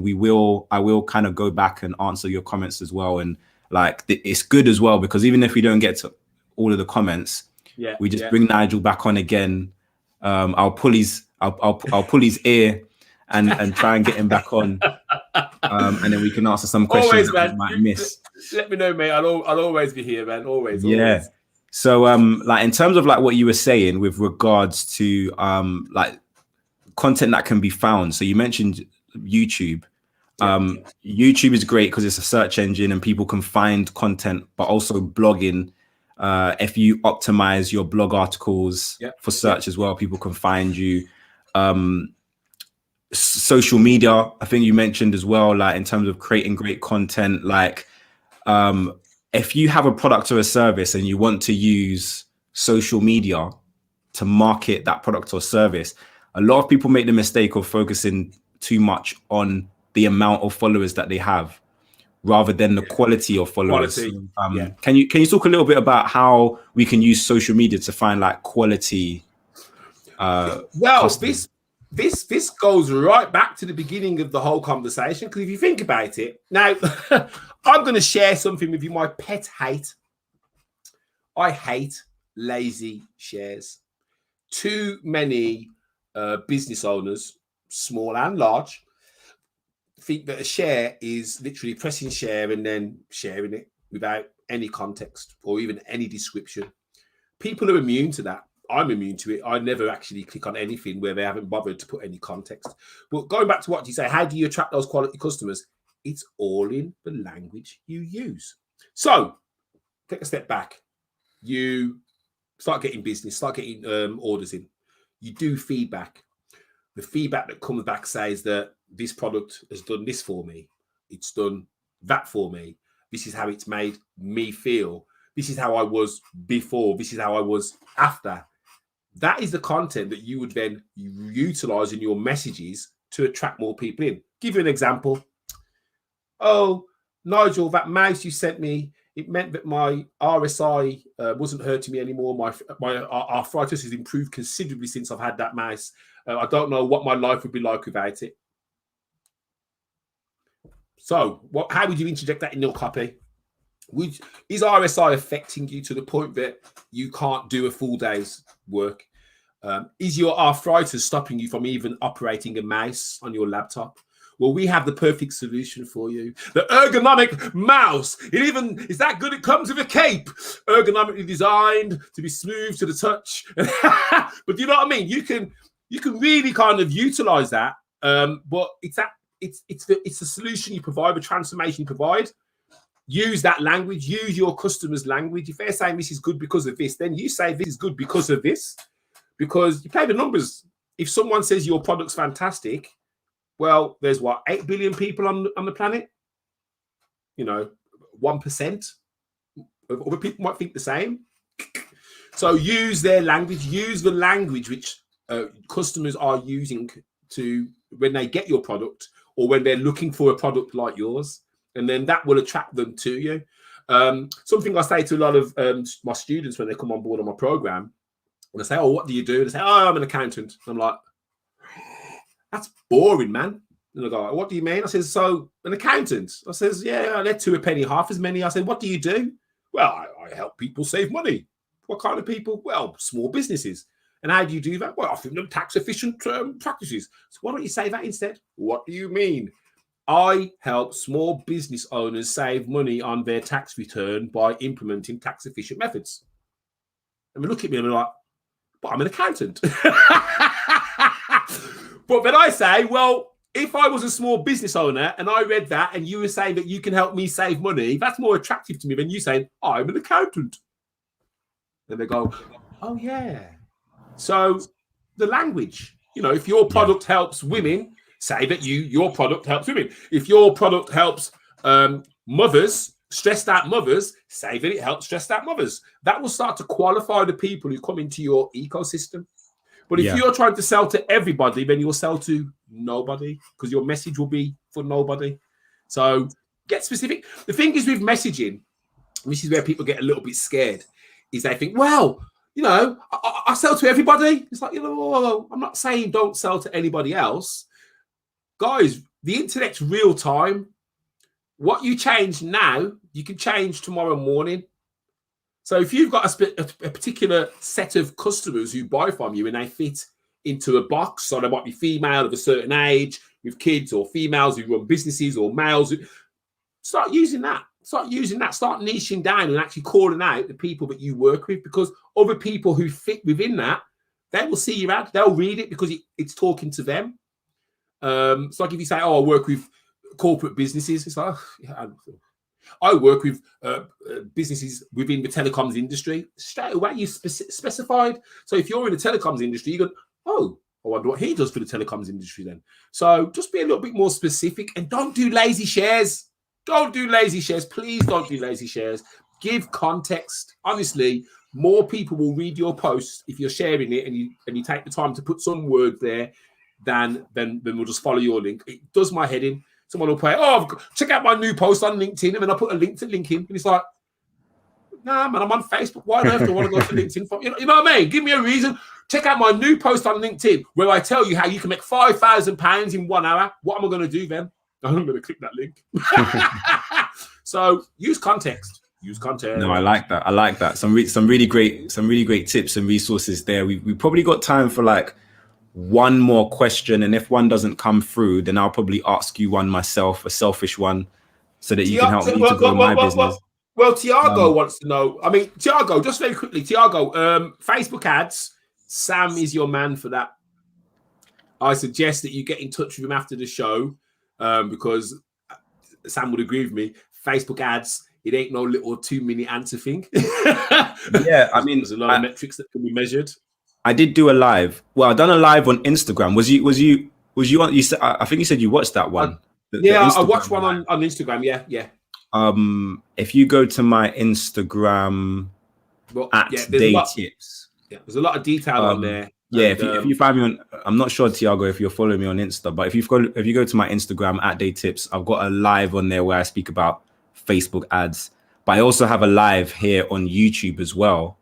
Speaker 1: I will kind of go back and answer your comments as well. And like it's good as well because even if we don't get to all of the comments, we just bring Nigel back on again. I'll pull his ear and try and get him back on, and then we can answer some questions that we might miss.
Speaker 2: Let me know, mate. I'll always be here, man. Always.
Speaker 1: So like in terms of like what you were saying with regards to like content that can be found, so you mentioned YouTube. YouTube is great because it's a search engine and people can find content, but also blogging. If you optimize your blog articles for search as well, people can find you. Social media, I think you mentioned as well, like in terms of creating great content, like if you have a product or a service and you want to use social media to market that product or service, a lot of people make the mistake of focusing too much on the amount of followers that they have rather than the quality of followers. Can you talk a little bit about how we can use social media to find like quality?
Speaker 2: Customers? This goes right back to the beginning of the whole conversation, because if you think about it, now I'm going to share something with you. My pet hate. I hate lazy shares. Too many business owners, small and large, think that a share is literally pressing share and then sharing it without any context or even any description. People are immune to that. I'm immune to it. I never actually click on anything where they haven't bothered to put any context. But going back to what you say, how do you attract those quality customers? It's all in the language you use. So take a step back. You start getting business, start getting orders in. You do feedback. The feedback that comes back says that this product has done this for me. It's done that for me. This is how it's made me feel. This is how I was before. This is how I was after. That is the content that you would then utilize in your messages to attract more people in. Give you an example. Oh, Nigel, that mouse you sent me, it meant that my RSI wasn't hurting me anymore. My arthritis has improved considerably since I've had that mouse. I don't know what my life would be like without it. So how would you interject that in your copy? Is RSI affecting you to the point that you can't do a full day's work? Is your arthritis stopping you from even operating a mouse on your laptop? Well, we have the perfect solution for you. The ergonomic mouse. Is that good? It comes with a cape, ergonomically designed to be smooth to the touch. But you know what I mean? You can really kind of utilize that. But it's the solution you provide, the transformation you provide. Use that language. Use your customer's language. If they're saying this is good because of this, then you say this is good because of this. Because you play the numbers. If someone says your product's fantastic, well, there's 8 billion people on the planet. 1% of other people might think the same. So use their language. Use the language which customers are using to when they get your product or when they're looking for a product like yours, and then that will attract them to you. Something I say to a lot of my students when they come on board on my program, when I say, "Oh, what do you do?" They say, "Oh, I'm an accountant." And I'm like, "That's boring, man." And I go, "What do you mean?" I says, "So an accountant." I says, "Yeah, they're to a penny, half as many." I said, "What do you do?" "Well, I help people save money." "What kind of people?" "Well, small businesses." "And how do you do that?" "Well, I think them tax efficient practices." "So why don't you say that instead?" "What do you mean?" "I help small business owners save money on their tax return by implementing tax efficient methods." And they look at me and they're like, "But I'm an accountant." But then I say, well, if I was a small business owner and I read that and you were saying that you can help me save money, that's more attractive to me than you saying, "I'm an accountant." And they go, "Oh, yeah." So the language, if your product helps women, say that your product helps women. If your product helps mothers, stressed out mothers, say that it helps stressed out mothers. That will start to qualify the people who come into your ecosystem. But if you're trying to sell to everybody, then you'll sell to nobody because your message will be for nobody. So get specific. The thing is with messaging, this is where people get a little bit scared, is they think, well, I sell to everybody. It's like, I'm not saying don't sell to anybody else. Guys, the internet's real time. What you change now, you can change tomorrow morning. So if you've got a particular set of customers who buy from you and they fit into a box, so they might be female of a certain age with kids, or females who run businesses, or males, start using that. Start niching down and actually calling out the people that you work with, because other people who fit within that, they will see your ad, they'll read it because it's talking to them. It's like if you say, "Oh, I work with corporate businesses," it's like, I work with businesses within the telecoms industry. Straight away, you specified. So if you're in the telecoms industry, you go, "Oh, I wonder what he does for the telecoms industry then." So just be a little bit more specific and don't do lazy shares. Don't do lazy shares. Please don't do lazy shares. Give context. Honestly, more people will read your post if you're sharing it and you take the time to put some word there than we'll just follow your link. It does my head in. Someone will play, "Oh, check out my new post on LinkedIn," and then I put a link to LinkedIn, and it's like, "Nah, man, I'm on Facebook. Why on earth do I want to go to LinkedIn for?" You know what I mean? Give me a reason. Check out my new post on LinkedIn where I tell you how you can make £5,000 in 1 hour. What am I going to do then? I'm going to click that link. So use context. Use content.
Speaker 1: No, I like that. Some really great tips and resources there. We probably got time for like one more question, and if one doesn't come through, then I'll probably ask you one myself, a selfish one, so that you can help me to grow my business.
Speaker 2: Well, Tiago wants to know. I mean, Tiago, just very quickly, Tiago, Facebook ads. Sam is your man for that. I suggest that you get in touch with him after the show, because Sam would agree with me. Facebook ads it ain't no little 2-minute answer thing.
Speaker 1: Yeah, I mean,
Speaker 2: there's a lot of metrics that can be measured.
Speaker 1: I did do a live. Well, I done a live on Instagram. Was you on? You said, I think you said you watched that one.
Speaker 2: I watched one on Instagram. Yeah.
Speaker 1: If you go to my Instagram Day Tips,
Speaker 2: there's a lot of detail on there.
Speaker 1: Yeah, if you find me on, I'm not sure, Tiago, if you're following me on Insta, but if you go to my Instagram Day Tips, I've got a live on there where I speak about Facebook ads. But I also have a live here on YouTube as well,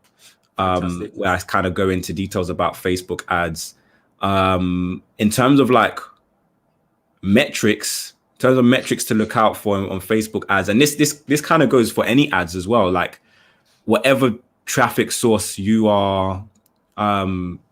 Speaker 1: where I kind of go into details about Facebook ads. In terms of like metrics to look out for on Facebook ads, and this kind of goes for any ads as well. Like whatever traffic source you are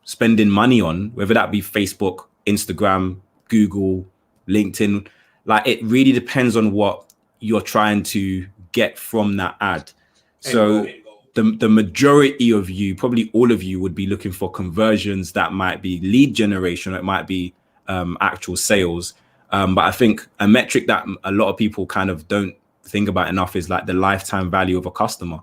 Speaker 1: spending money on, whether that be Facebook, Instagram, Google, LinkedIn, like it really depends on what you're trying to get from that ad. So the majority of you, probably all of you, would be looking for conversions that might be lead generation, it might be actual sales. But I think a metric that a lot of people kind of don't think about enough is like the lifetime value of a customer.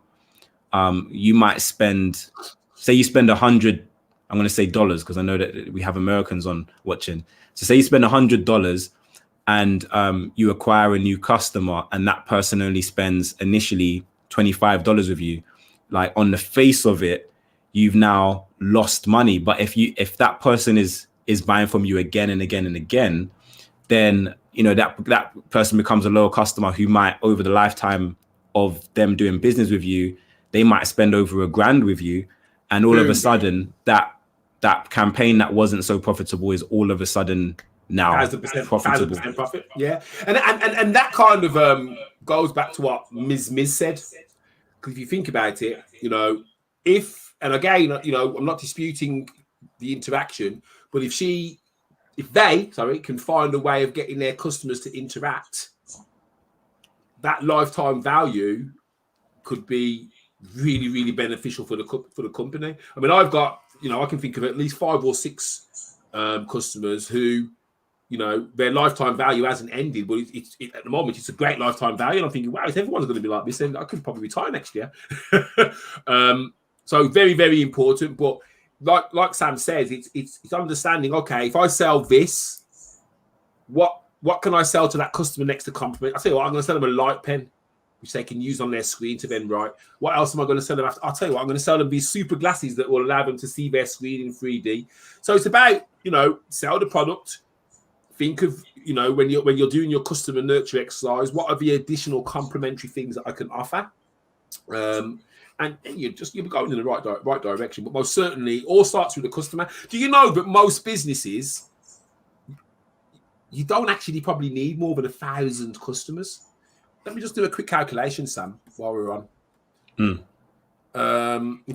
Speaker 1: You might spend, say you spend $100, I'm going to say dollars because I know that we have Americans on watching. So say you spend $100 and you acquire a new customer and that person only spends initially $25 with you. Like on the face of it, you've now lost money. But if that person is buying from you again and again and again, then you know that person becomes a loyal customer who might, over the lifetime of them doing business with you, they might spend over $1,000 with you, and all of a sudden that campaign that wasn't so profitable is all of a sudden now
Speaker 2: 1,000%
Speaker 1: profitable.
Speaker 2: 1,000% profit. Yeah, and that kind of goes back to what Ms. said. Because if you think about it, you know, and again, you know, I'm not disputing the interaction, but if they can find a way of getting their customers to interact, that lifetime value could be really, really beneficial for the company. I mean, I've got, you know, I can think of at least 5 or 6 customers who, you know, their lifetime value hasn't ended, but at the moment it's a great lifetime value. And I'm thinking, wow, if everyone's going to be like this, then I could probably retire next year. So very, very important. But like Sam says, it's understanding. Okay, if I sell this, what can I sell to that customer next to compliment? I tell you what, I'm going to sell them a light pen, which they can use on their screen to then write. What else am I going to sell them after? I'll tell you what, I'm going to sell them these super glasses that will allow them to see their screen in 3D. So it's about, you know, sell the product. Think of, you know, when you're doing your customer nurture exercise, what are the additional complementary things that I can offer? And you'll be going in the right direction. But most certainly, all starts with the customer. Do you know that most businesses, you don't actually probably need more than 1,000 customers? Let me just do a quick calculation, Sam, while we're on. In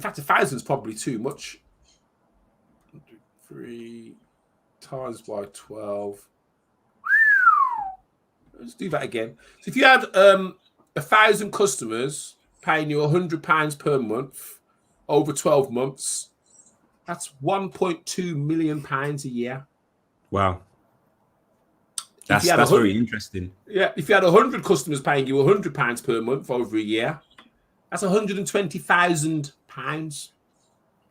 Speaker 2: fact, 1,000 is probably too much. 3 times by 12. Let's do that again. So if you had 1,000 customers paying you £100 per month over 12 months, that's £1.2 million a year.
Speaker 1: Wow. That's very interesting.
Speaker 2: Yeah, if you had 100 customers paying you £100 per month over a year, that's £120,000.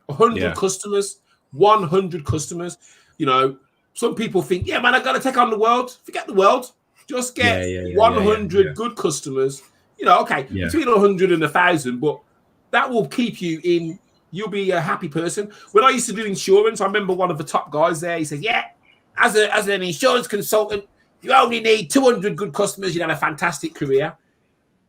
Speaker 2: 100 customers, 100 customers. You know, some people think, yeah, man, I got to take on the world. Forget the world. Just get 100 good customers. You know, okay, between 100 and 1,000, but that will keep you in. You'll be a happy person. When I used to do insurance, I remember one of the top guys there. He said, yeah, as an insurance consultant, you only need 200 good customers. You'd have a fantastic career.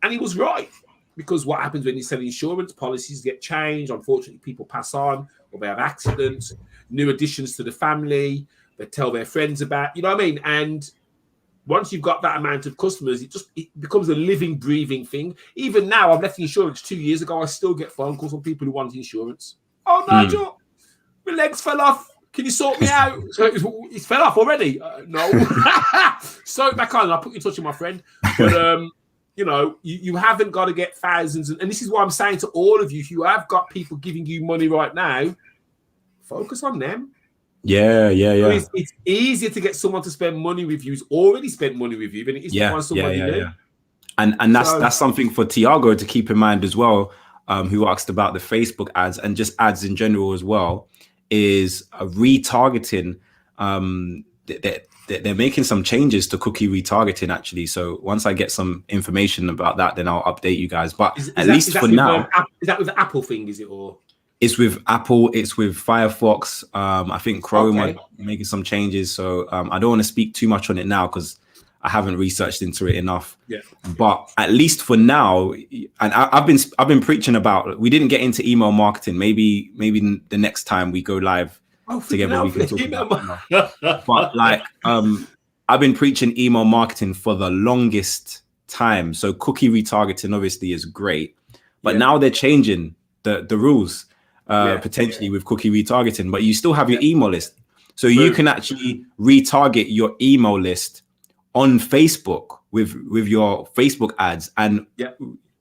Speaker 2: And he was right, because what happens when you sell insurance, policies get changed. Unfortunately, people pass on, or they have accidents, new additions to the family. They tell their friends about, you know what I mean? And once you've got that amount of customers, it becomes a living, breathing thing. Even now, I've left insurance 2 years ago. I still get phone calls from people who want insurance. Oh, Nigel, my legs fell off. Can you sort me out? So it's fell off already. No. So back on, I'll put you in touch with my friend. But, you know, you haven't got to get thousands. And this is what I'm saying to all of you. If you have got people giving you money right now, focus on them.
Speaker 1: Yeah.
Speaker 2: It's easier to get someone to spend money with you who's already spent money with you than it is to find somebody new.
Speaker 1: And that's something for Tiago to keep in mind as well, who asked about the Facebook ads and just ads in general as well, is retargeting. They're making some changes to cookie retargeting actually. So once I get some information about that, then I'll update you guys. But at least for now,
Speaker 2: is that with the Apple thing? Is it, or
Speaker 1: it's with Apple? It's with Firefox. I think Chrome are making some changes. So I don't want to speak too much on it now because I haven't researched into it enough.
Speaker 2: Yeah.
Speaker 1: But at least for now, and I've been preaching about. We didn't get into email marketing. Maybe the next time we go live together, we can talk about it. But like, I've been preaching email marketing for the longest time. So cookie retargeting obviously is great, but now they're changing the rules potentially with cookie retargeting. But you still have your email list, so you can actually retarget your email list on Facebook with your Facebook ads and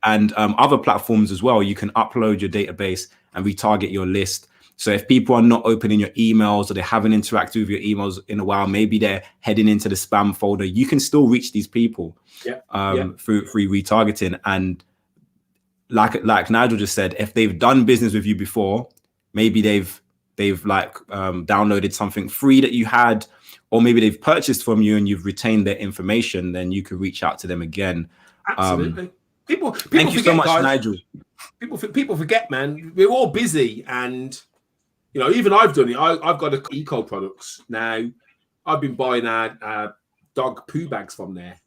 Speaker 1: other platforms as well. You can upload your database and retarget your list. So if people are not opening your emails or they haven't interacted with your emails in a while, maybe they're heading into the spam folder, you can still reach these people through retargeting. And like Nigel just said, if they've done business with you before, maybe they've like downloaded something free that you had, or maybe they've purchased from you and you've retained their information, then you can reach out to them again.
Speaker 2: Absolutely. People
Speaker 1: thank you
Speaker 2: forget,
Speaker 1: so much,
Speaker 2: guys,
Speaker 1: Nigel.
Speaker 2: People forget, man. We're all busy, and even I've done it. I've got eco products now. I've been buying our dog poo bags from there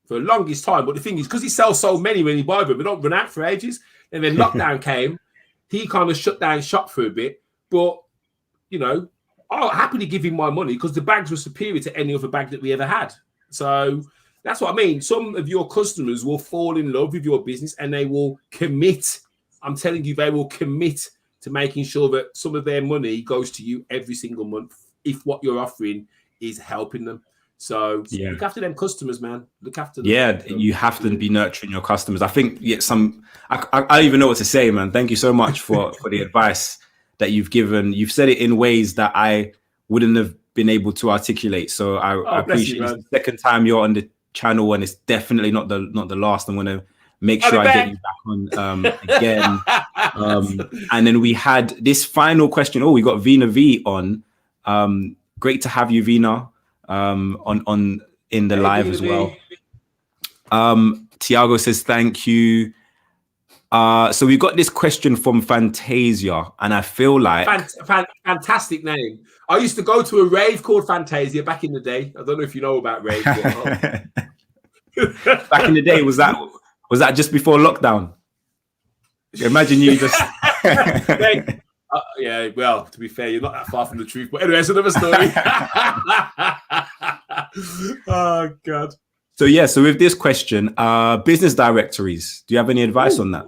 Speaker 2: for the longest time. But the thing is, because he sells so many when you buy them, they don't run out for ages. And then lockdown came, he kind of shut down shop for a bit. But I'll happily give him my money because the bags were superior to any other bag that we ever had. So that's what I mean. Some of your customers will fall in love with your business and they will commit. I'm telling you, they will commit to making sure that some of their money goes to you every single month if what you're offering is helping them. So look after them customers, man. Look after them.
Speaker 1: Yeah, you have to be nurturing your customers. I think I don't even know what to say, man. Thank you so much for the advice that you've given. You've said it in ways that I wouldn't have been able to articulate. So I appreciate it's the second time you're on the channel, and it's definitely not the last. I'm going to make sure I get you back on again. And then we had this final question. Oh, we got Vina V on. Great to have you, Vina, on in the live as well. Tiago says thank you. So we've got this question from Fantasia, and I feel like
Speaker 2: fantastic name. I used to go to a rave called Fantasia back in the day. I don't know if you know about rave.
Speaker 1: Back in the day, was that just before lockdown? Imagine you just
Speaker 2: yeah, well, to be fair, you're not that far from the truth. But anyway, it's another story. Oh God.
Speaker 1: So with this question, business directories, do you have any advice on that?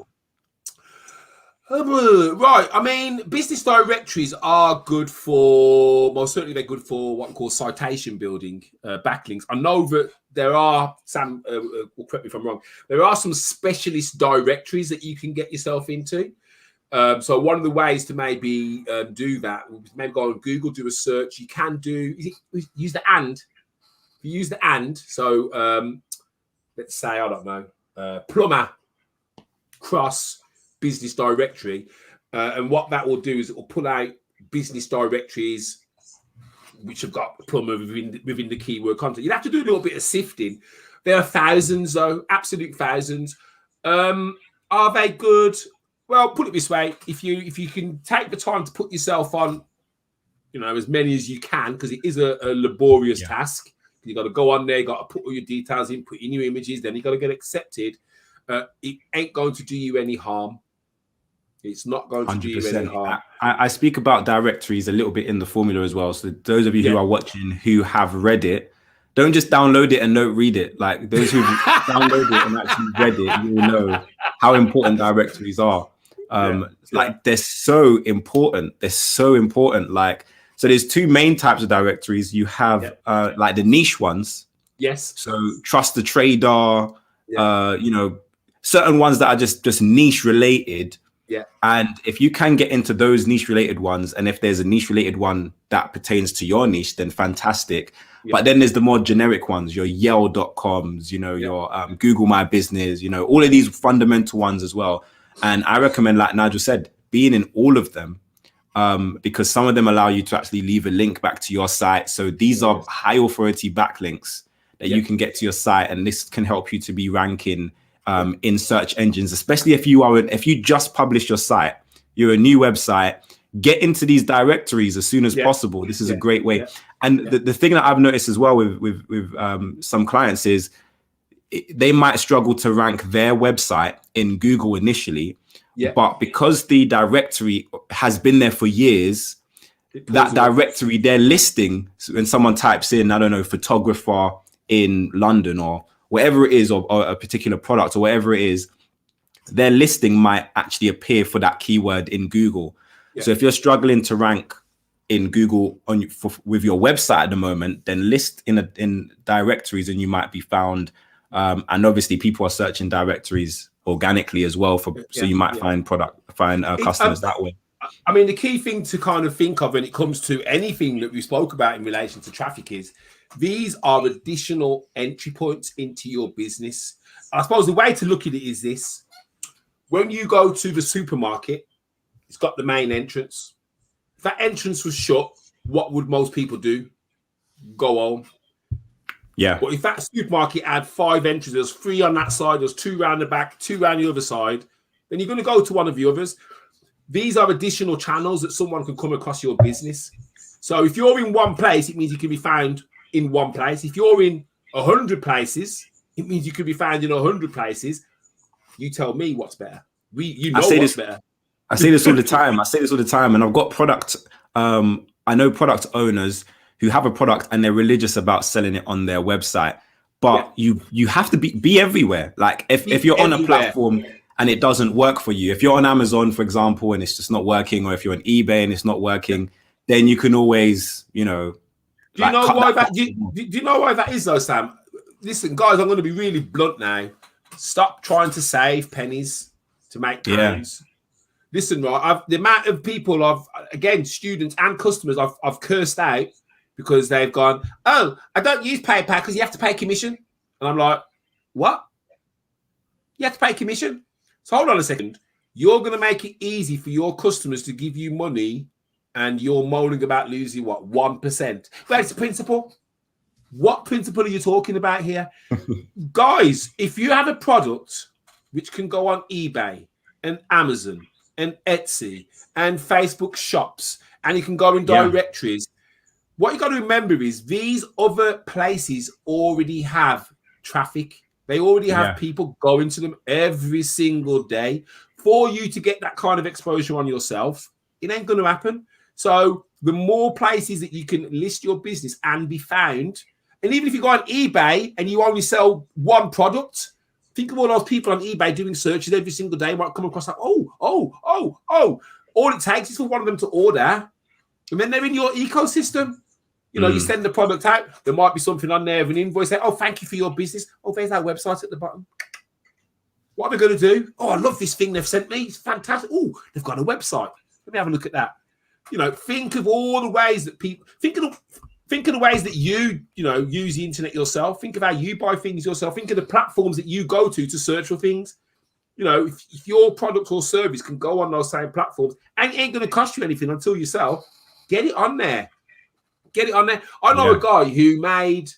Speaker 2: Right. I mean, business directories are good for, well, certainly they're good for what we call citation building, backlinks. I know that there are some, correct me if I'm wrong, there are some specialist directories that you can get yourself into. So one of the ways to maybe do that, maybe go on Google, do a search. You can use the and. If you use the and, so let's say, I don't know, plumber cross business directory. And what that will do is it will pull out business directories which have got plumber within the keyword content. You'd have to do a little bit of sifting. There are thousands, though, absolute thousands. Are they good? Well, put it this way: if you can take the time to put yourself on, as many as you can, because it is a laborious task. You got to go on there, you got to put all your details in, put in your images, then you got to get accepted. It ain't going to do you any harm. It's not going to 100%. Do you any harm.
Speaker 1: I speak about directories a little bit in the formula as well. So those of you who are watching who have read it, don't just download it and don't read it. Like those who download it and actually read it, you will know how important directories are. Like they're so important. They're so important. Like, so there's two main types of directories. You have like the niche ones.
Speaker 2: Yes.
Speaker 1: So trust the trader, certain ones that are just niche related.
Speaker 2: Yeah.
Speaker 1: And if you can get into those niche related ones, and if there's a niche related one that pertains to your niche, then fantastic. But then there's the more generic ones, your Yale.coms, your Google My Business, all of these fundamental ones as well. And I recommend, like Nigel said, being in all of them, because some of them allow you to actually leave a link back to your site. So these are high authority backlinks that you can get to your site, and this can help you to be ranking in search engines, especially if you just publish your site, you're a new website, get into these directories as soon as possible. This is a great way. And the thing that I've noticed as well with some clients is they might struggle to rank their website in Google initially, but because the directory has been there for years, that directory, their listing, when someone types in, I don't know, photographer in London or whatever it is, or a particular product or whatever it is, their listing might actually appear for that keyword in Google. So if you're struggling to rank in Google with your website at the moment, then list in directories and you might be found. And obviously people are searching directories organically as well so you might find customers that way.
Speaker 2: I mean, the key thing to kind of think of when it comes to anything that we spoke about in relation to traffic is these are additional entry points into your business. I suppose the way to look at it is this: when you go to the supermarket, it's got the main entrance. If that entrance was shut, what would most people do? Go home. But if that supermarket had 5 entrances, there's 3 on that side, there's 2 around the back, 2 around the other side, then you're going to go to one of the others. These are additional channels that someone can come across your business. So if you're in one place, it means you can be found in one place. If you're in 100 places, it means you could be found in 100 places. You tell me what's better. What's better.
Speaker 1: I say this all the time. And I've got I know product owners who have a product and they're religious about selling it on their website. But you have to be everywhere. Like if you're on a platform and it doesn't work for you, if you're on Amazon, for example, and it's just not working, or if you're on eBay and it's not working, then you can always, Do you know
Speaker 2: why that is though, Sam? Listen, guys, I'm going to be really blunt now. Stop trying to save pennies to make pounds. Listen, right? The amount of people again, students and customers I've cursed out because they've gone, oh, I don't use PayPal because you have to pay commission. And I'm like, what? You have to pay commission? So hold on a second. You're going to make it easy for your customers to give you money and you're moaning about losing, 1%? Where's the principle? What principle are you talking about here? Guys, if you have a product which can go on eBay and Amazon and Etsy and Facebook shops, and you can go in directories, what you got to remember is these other places already have traffic. They already have people going to them every single day. For you to get that kind of exposure on yourself, it ain't going to happen. So the more places that you can list your business and be found, and even if you go on eBay and you only sell one product, think of all those people on eBay doing searches every single day, might come across like, oh. All it takes is for one of them to order, and then they're in your ecosystem. You send the product out, there might be something on there of an invoice. Say, oh, thank you for your business. Oh, there's our website at the bottom. What are they going to do? Oh, I love this thing they've sent me. It's fantastic. Oh, they've got a website. Let me have a look at that. Think of all the ways that people think of the ways that you use the internet yourself. Think of how you buy things yourself. Think of the platforms that you go to search for things. If your product or service can go on those same platforms and it ain't going to cost you anything until you sell, get it on there. I know a guy who made,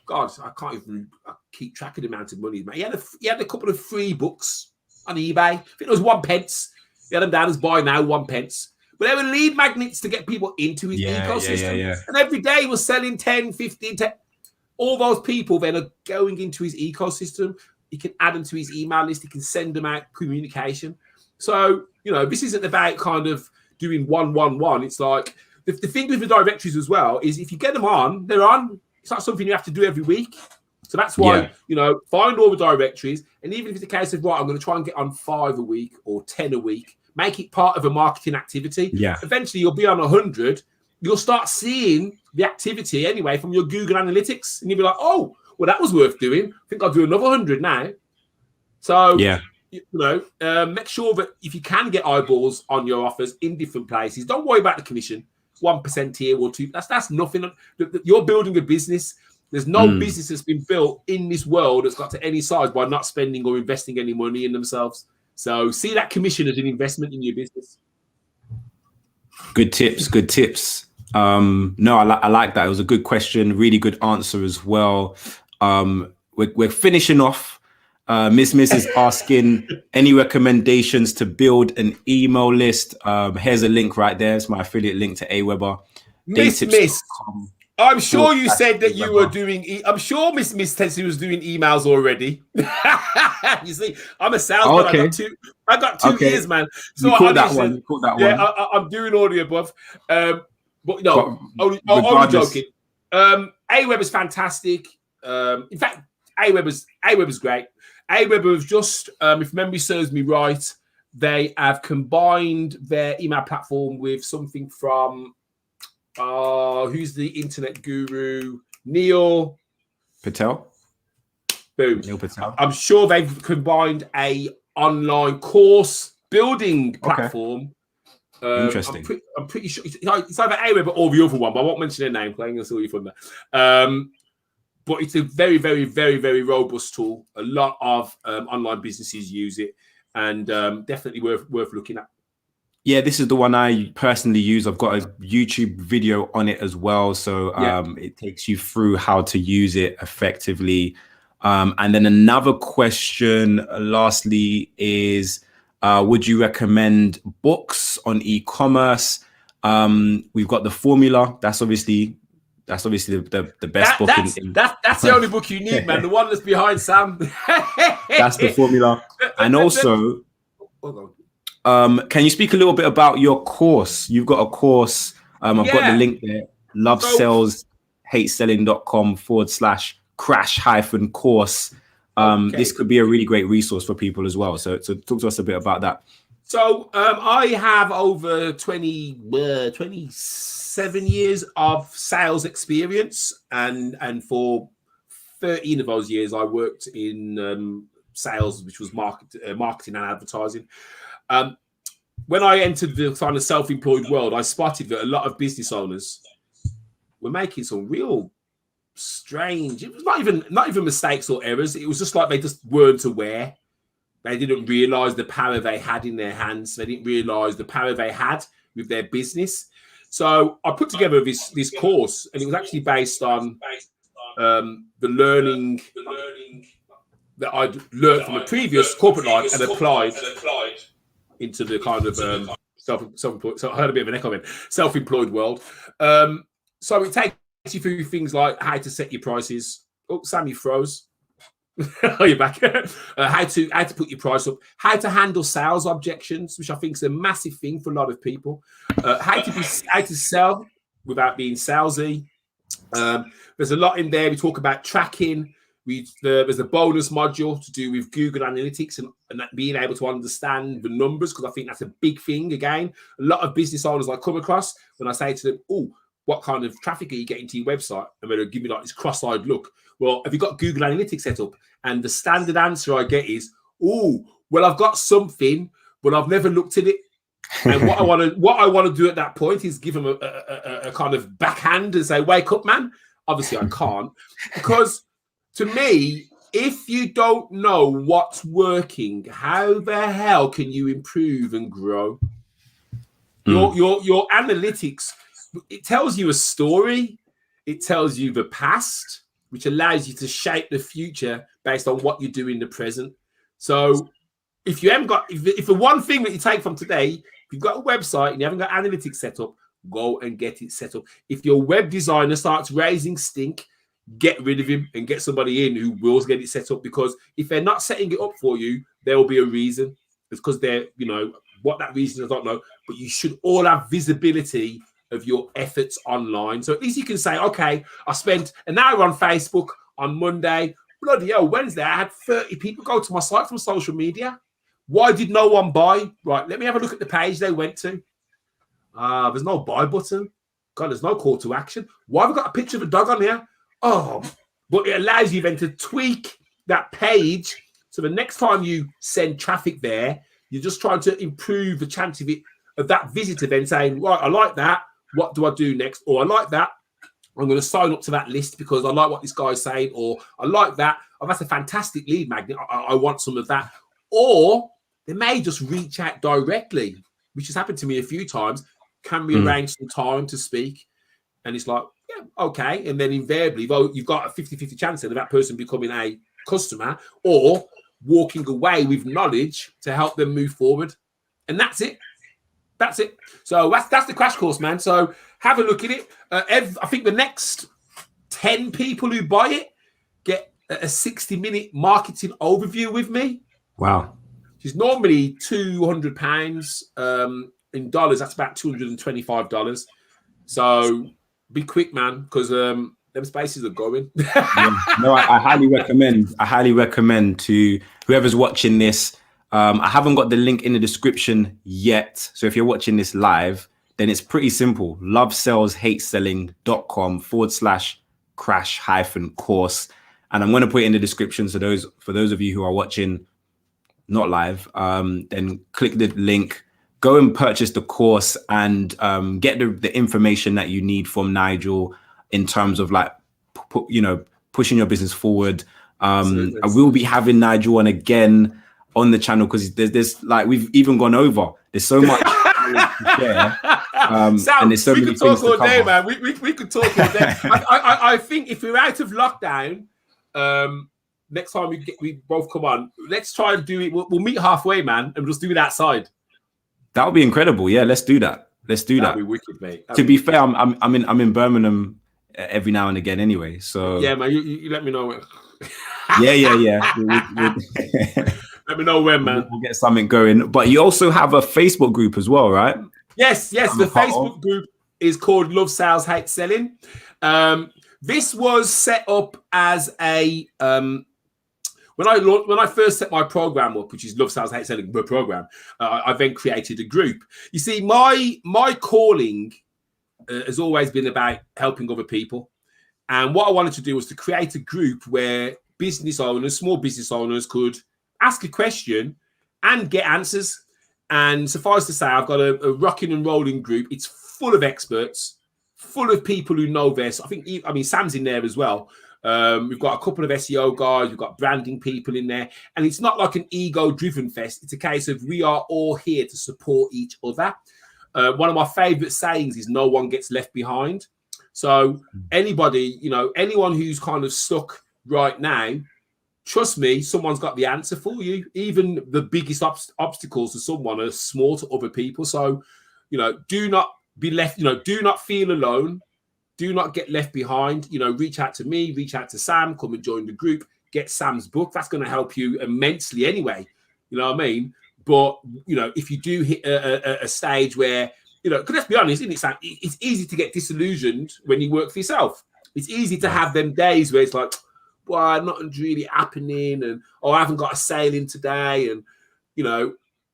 Speaker 2: God, I can't even keep track of the amount of money. He had a couple of free books on eBay. I think it was 1 pence. He had them down as buy now 1 pence. But they were lead magnets to get people into his ecosystem. And every day he was selling 10, 15, 10. All those people then are going into his ecosystem. He can add them to his email list. He can send them out communication. So, this isn't about kind of doing 1. It's like, the thing with the directories as well is if you get them on, they're on. It's not something you have to do every week. So that's why, find all the directories. And even if it's a case of, I'm going to try and get on 5 a week or 10 a week, make it part of a marketing activity. Yeah. Eventually, you'll be on 100. You'll start seeing the activity anyway from your Google Analytics. And you'll be like, oh, well, that was worth doing. I think I'll do another 100 now. So, make sure that if you can get eyeballs on your offers in different places, don't worry about the commission. 1% here or 2%. That's nothing. You're building a business. There's no business that's been built in this world that's got to any size by not spending or investing any money in themselves. So see that commission as an investment in your business.
Speaker 1: Good tips. Good tips. No, I like that. It was a good question. Really good answer as well. We're finishing off. Miss is asking any recommendations to build an email list. Here's a link right there. It's my affiliate link to Aweber.
Speaker 2: Miss, I'm sure you said that you were doing. I'm sure Miss Tessie was doing emails already. You see, I'm a salesman.
Speaker 1: Oh, okay.
Speaker 2: I got two ears, man. So
Speaker 1: you caught that one.
Speaker 2: Yeah, I'm doing all the above. But no, only joking. Aweber's fantastic. In fact, Aweber's great. Aweber have just, if memory serves me right, they have combined their email platform with something from who's the internet guru? Neil
Speaker 1: Patel.
Speaker 2: Boom.
Speaker 1: Neil Patel.
Speaker 2: I'm sure they've combined a online course building platform.
Speaker 1: Interesting.
Speaker 2: I'm pretty sure it's either Aweber or the other one, but I won't mention their name. I'm going to steal you from there. But it's a very, very, very, very robust tool. A lot of online businesses use it, and definitely worth looking at.
Speaker 1: Yeah, this is the one I personally use. I've got a YouTube video on it as well. So it takes you through how to use it effectively. And then another question, lastly, is would you recommend books on e-commerce? We've got The Formula. That's obviously the best book.
Speaker 2: That's the only book you need, man. The one that's behind Sam.
Speaker 1: That's The Formula. And also, can you speak a little bit about your course? You've got a course. I've got the link there. lovesaleshateselling.com/crash-course. This could be a really great resource for people as well. So talk to us a bit about that.
Speaker 2: So I have over 27 years of sales experience, and for 13 of those years I worked in sales, which was marketing and advertising. When I entered the kind of self-employed world, I spotted that a lot of business owners were making some real strange. It was not even mistakes or errors. It was just like they just weren't aware. They didn't realize the power they had in their hands. They didn't realize the power they had with their business. So I put together this course, and it was actually based on the learning that I'd learned from a previous corporate life and applied into the kind of self-employed. So I heard a bit of an echo in self-employed world. So it takes you through things like how to set your prices. Oh, Sammy froze. Oh, you're back. How to put your price up, how to handle sales objections, which I think is a massive thing for a lot of people. How to sell without being salesy. There's a lot in there. We talk about tracking. There's a bonus module to do with Google Analytics and that being able to understand the numbers, because I think that's a big thing. Again, a lot of business owners I come across, when I say to them, "Oh, what kind of traffic are you getting to your website?" and they'll give me like this cross-eyed look. Well, have you got Google Analytics set up? And the standard answer I get is, "Oh, well, I've got something, but I've never looked at it." And what I want to do at that point is give them a kind of backhand and say, "Wake up, man." Obviously, I can't, because to me, if you don't know what's working, how the hell can you improve and grow? Your analytics, it tells you a story. It tells you the past, which allows you to shape the future based on what you do in the present. So if you haven't got, if the one thing that you take from today, if you've got a website and you haven't got analytics set up, go and get it set up. If your web designer starts raising stink, get rid of him and get somebody in who will get it set up, because if they're not setting it up for you, there will be a reason. It's because they're, what that reason is, I don't know, but you should all have visibility of your efforts online. So at least you can say, okay, I spent an hour on Facebook on Monday. Bloody hell, Wednesday, I had 30 people go to my site from social media. Why did no one buy? Right, let me have a look at the page they went to. There's no buy button. God, there's no call to action. Why have I got a picture of a dog on here? Oh, but it allows you then to tweak that page. So the next time you send traffic there, you're just trying to improve the chance of that visitor then saying, right, I like that. What do I do next? Or I like that. I'm going to sign up to that list because I like what this guy's saying. Or I like that. Oh, that's a fantastic lead magnet. I want some of that. Or they may just reach out directly, which has happened to me a few times. Can we arrange some time to speak? And it's like, yeah, okay. And then invariably, you've got a 50-50 chance of that person becoming a customer or walking away with knowledge to help them move forward. And that's it. That's it. So that's the crash course, man. So have a look at it. I think the next 10 people who buy it get a 60-minute marketing overview with me.
Speaker 1: Wow. Which
Speaker 2: is normally £200. In dollars, that's about $225. So be quick, man, because them spaces are going.
Speaker 1: No, I highly recommend. I highly recommend to whoever's watching this. I haven't got the link in the description yet. So if you're watching this live, then it's pretty simple. lovesellshateselling.com/crash-course. And I'm going to put it in the description. So for those of you who are watching not live, then click the link, go and purchase the course and get the information that you need from Nigel in terms of like, pushing your business forward. I will be having Nigel on again on the channel because there's like, we've even gone over. There's so much to share.
Speaker 2: Sam,
Speaker 1: and there's so many things to cover.
Speaker 2: Man. We could talk all day. I think if we're out of lockdown, next time we both come on, let's try and do it. We'll meet halfway, man, and we'll just do it outside.
Speaker 1: That would be incredible. Yeah, let's do that. That'd be
Speaker 2: wicked, mate.
Speaker 1: To be fair, I'm in Birmingham every now and again anyway. So
Speaker 2: yeah, man, you let me know when.
Speaker 1: yeah.
Speaker 2: Let me know when, man.
Speaker 1: We'll get something going. But you also have a Facebook group as well, right?
Speaker 2: Yes. The Facebook group is called Love Sales Hate Selling. This was set up as a when I first set my program up, which is Love Sales Hate Selling program. I then created a group. You see, my calling has always been about helping other people, and what I wanted to do was to create a group where business owners, small business owners, could ask a question and get answers. And suffice to say, I've got a rocking and rolling group. It's full of experts, full of people who know this. I mean, Sam's in there as well. We've got a couple of SEO guys. We've got branding people in there. And it's not like an ego-driven fest. It's a case of we are all here to support each other. One of my favorite sayings is no one gets left behind. So anybody, anyone who's kind of stuck right now, trust me, someone's got the answer for you. Even the biggest obstacles to someone are small to other people. So, do not be left, do not feel alone. Do not get left behind. Reach out to me, reach out to Sam, come and join the group, get Sam's book. That's going to help you immensely anyway. You know what I mean? But, if you do hit a stage where, because let's be honest, isn't it, Sam? It's easy to get disillusioned when you work for yourself. It's easy to have them days where it's like, well, nothing's really happening, and I haven't got a sale in today. And,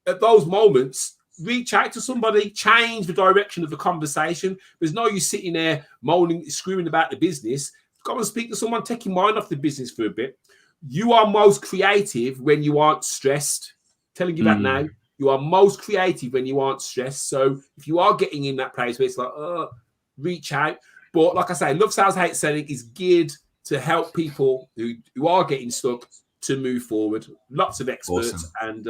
Speaker 2: at those moments, reach out to somebody, change the direction of the conversation. There's no use sitting there moaning, screaming about the business. Go and speak to someone, take your mind off the business for a bit. You are most creative when you aren't stressed. Telling you that now. You are most creative when you aren't stressed. So if you are getting in that place where it's like, reach out. But like I say, Love Sales Hate Selling is geared to help people who are getting stuck to move forward. Lots of experts. Awesome. And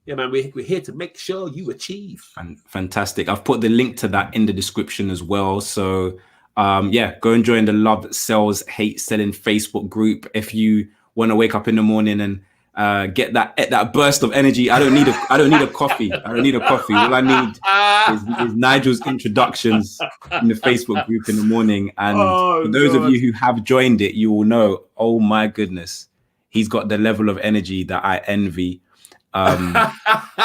Speaker 2: yeah, man, we're here to make sure you achieve.
Speaker 1: Fantastic. I've put the link to that in the description as well. So yeah, go and join the Love Sales Hate Selling Facebook group if you want to wake up in the morning and get that burst of energy. I don't need a coffee. I don't need a coffee. All I need is Nigel's introductions in the Facebook group in the morning. And for those of you who have joined it, you will know, oh my goodness, he's got the level of energy that I envy.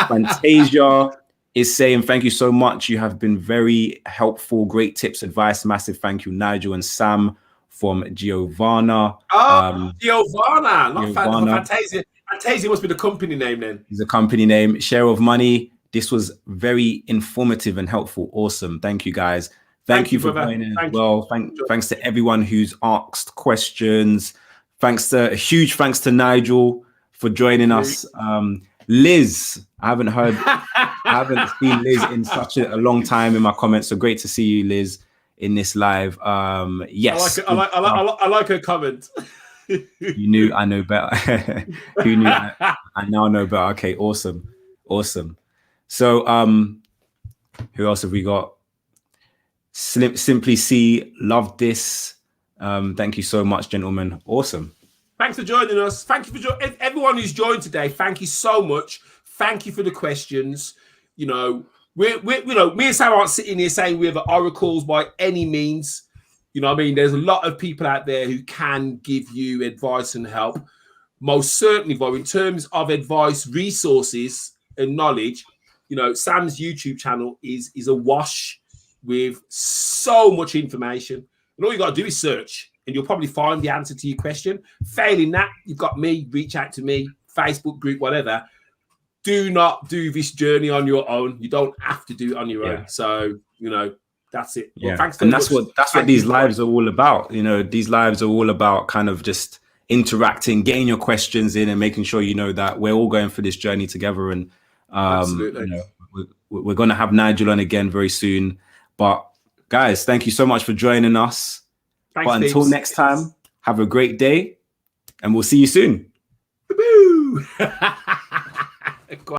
Speaker 1: Fantasia is saying, thank you so much. You have been very helpful. Great tips, advice. Massive thank you, Nigel and Sam. From Giovanna.
Speaker 2: Giovanna, not Fantasia. Fantasia must be the company name then.
Speaker 1: It's a company name. Share of money. This was very informative and helpful. Awesome. Thank you, guys. Thank you for joining as well. Thanks to everyone who's asked questions. Huge thanks to Nigel for joining us. Liz, I haven't heard haven't seen Liz in such a long time in my comments. So great to see you, Liz, in this live. Yes.
Speaker 2: I like her comment.
Speaker 1: You knew I know better. Who knew I now know better. Okay, awesome. So who else have we got? Simply C, love this. Thank you so much, gentlemen. Awesome.
Speaker 2: Thanks for joining us. Thank you for everyone who's joined today. Thank you so much. Thank you for the questions. You know, me and Sam aren't sitting here saying we're the oracles by any means. You know what I mean? There's a lot of people out there who can give you advice and help. Most certainly, though, in terms of advice, resources, and knowledge, you know, Sam's YouTube channel is awash with so much information. And all you got to do is search, and you'll probably find the answer to your question. Failing that, you've got me, reach out to me, Facebook group, whatever. Do not do this journey on your own. You don't have to do it on your own. So, you know, that's it.
Speaker 1: Yeah.
Speaker 2: Well, thanks
Speaker 1: and that's what these lives are all about. You know, these lives are all about kind of just interacting, getting your questions in, and making sure you know that we're all going for this journey together. And
Speaker 2: absolutely,
Speaker 1: you know, we're going to have Nigel on again very soon. But guys, thank you so much for joining us.
Speaker 2: Thanks,
Speaker 1: but until next time, have a great day, and we'll see you soon.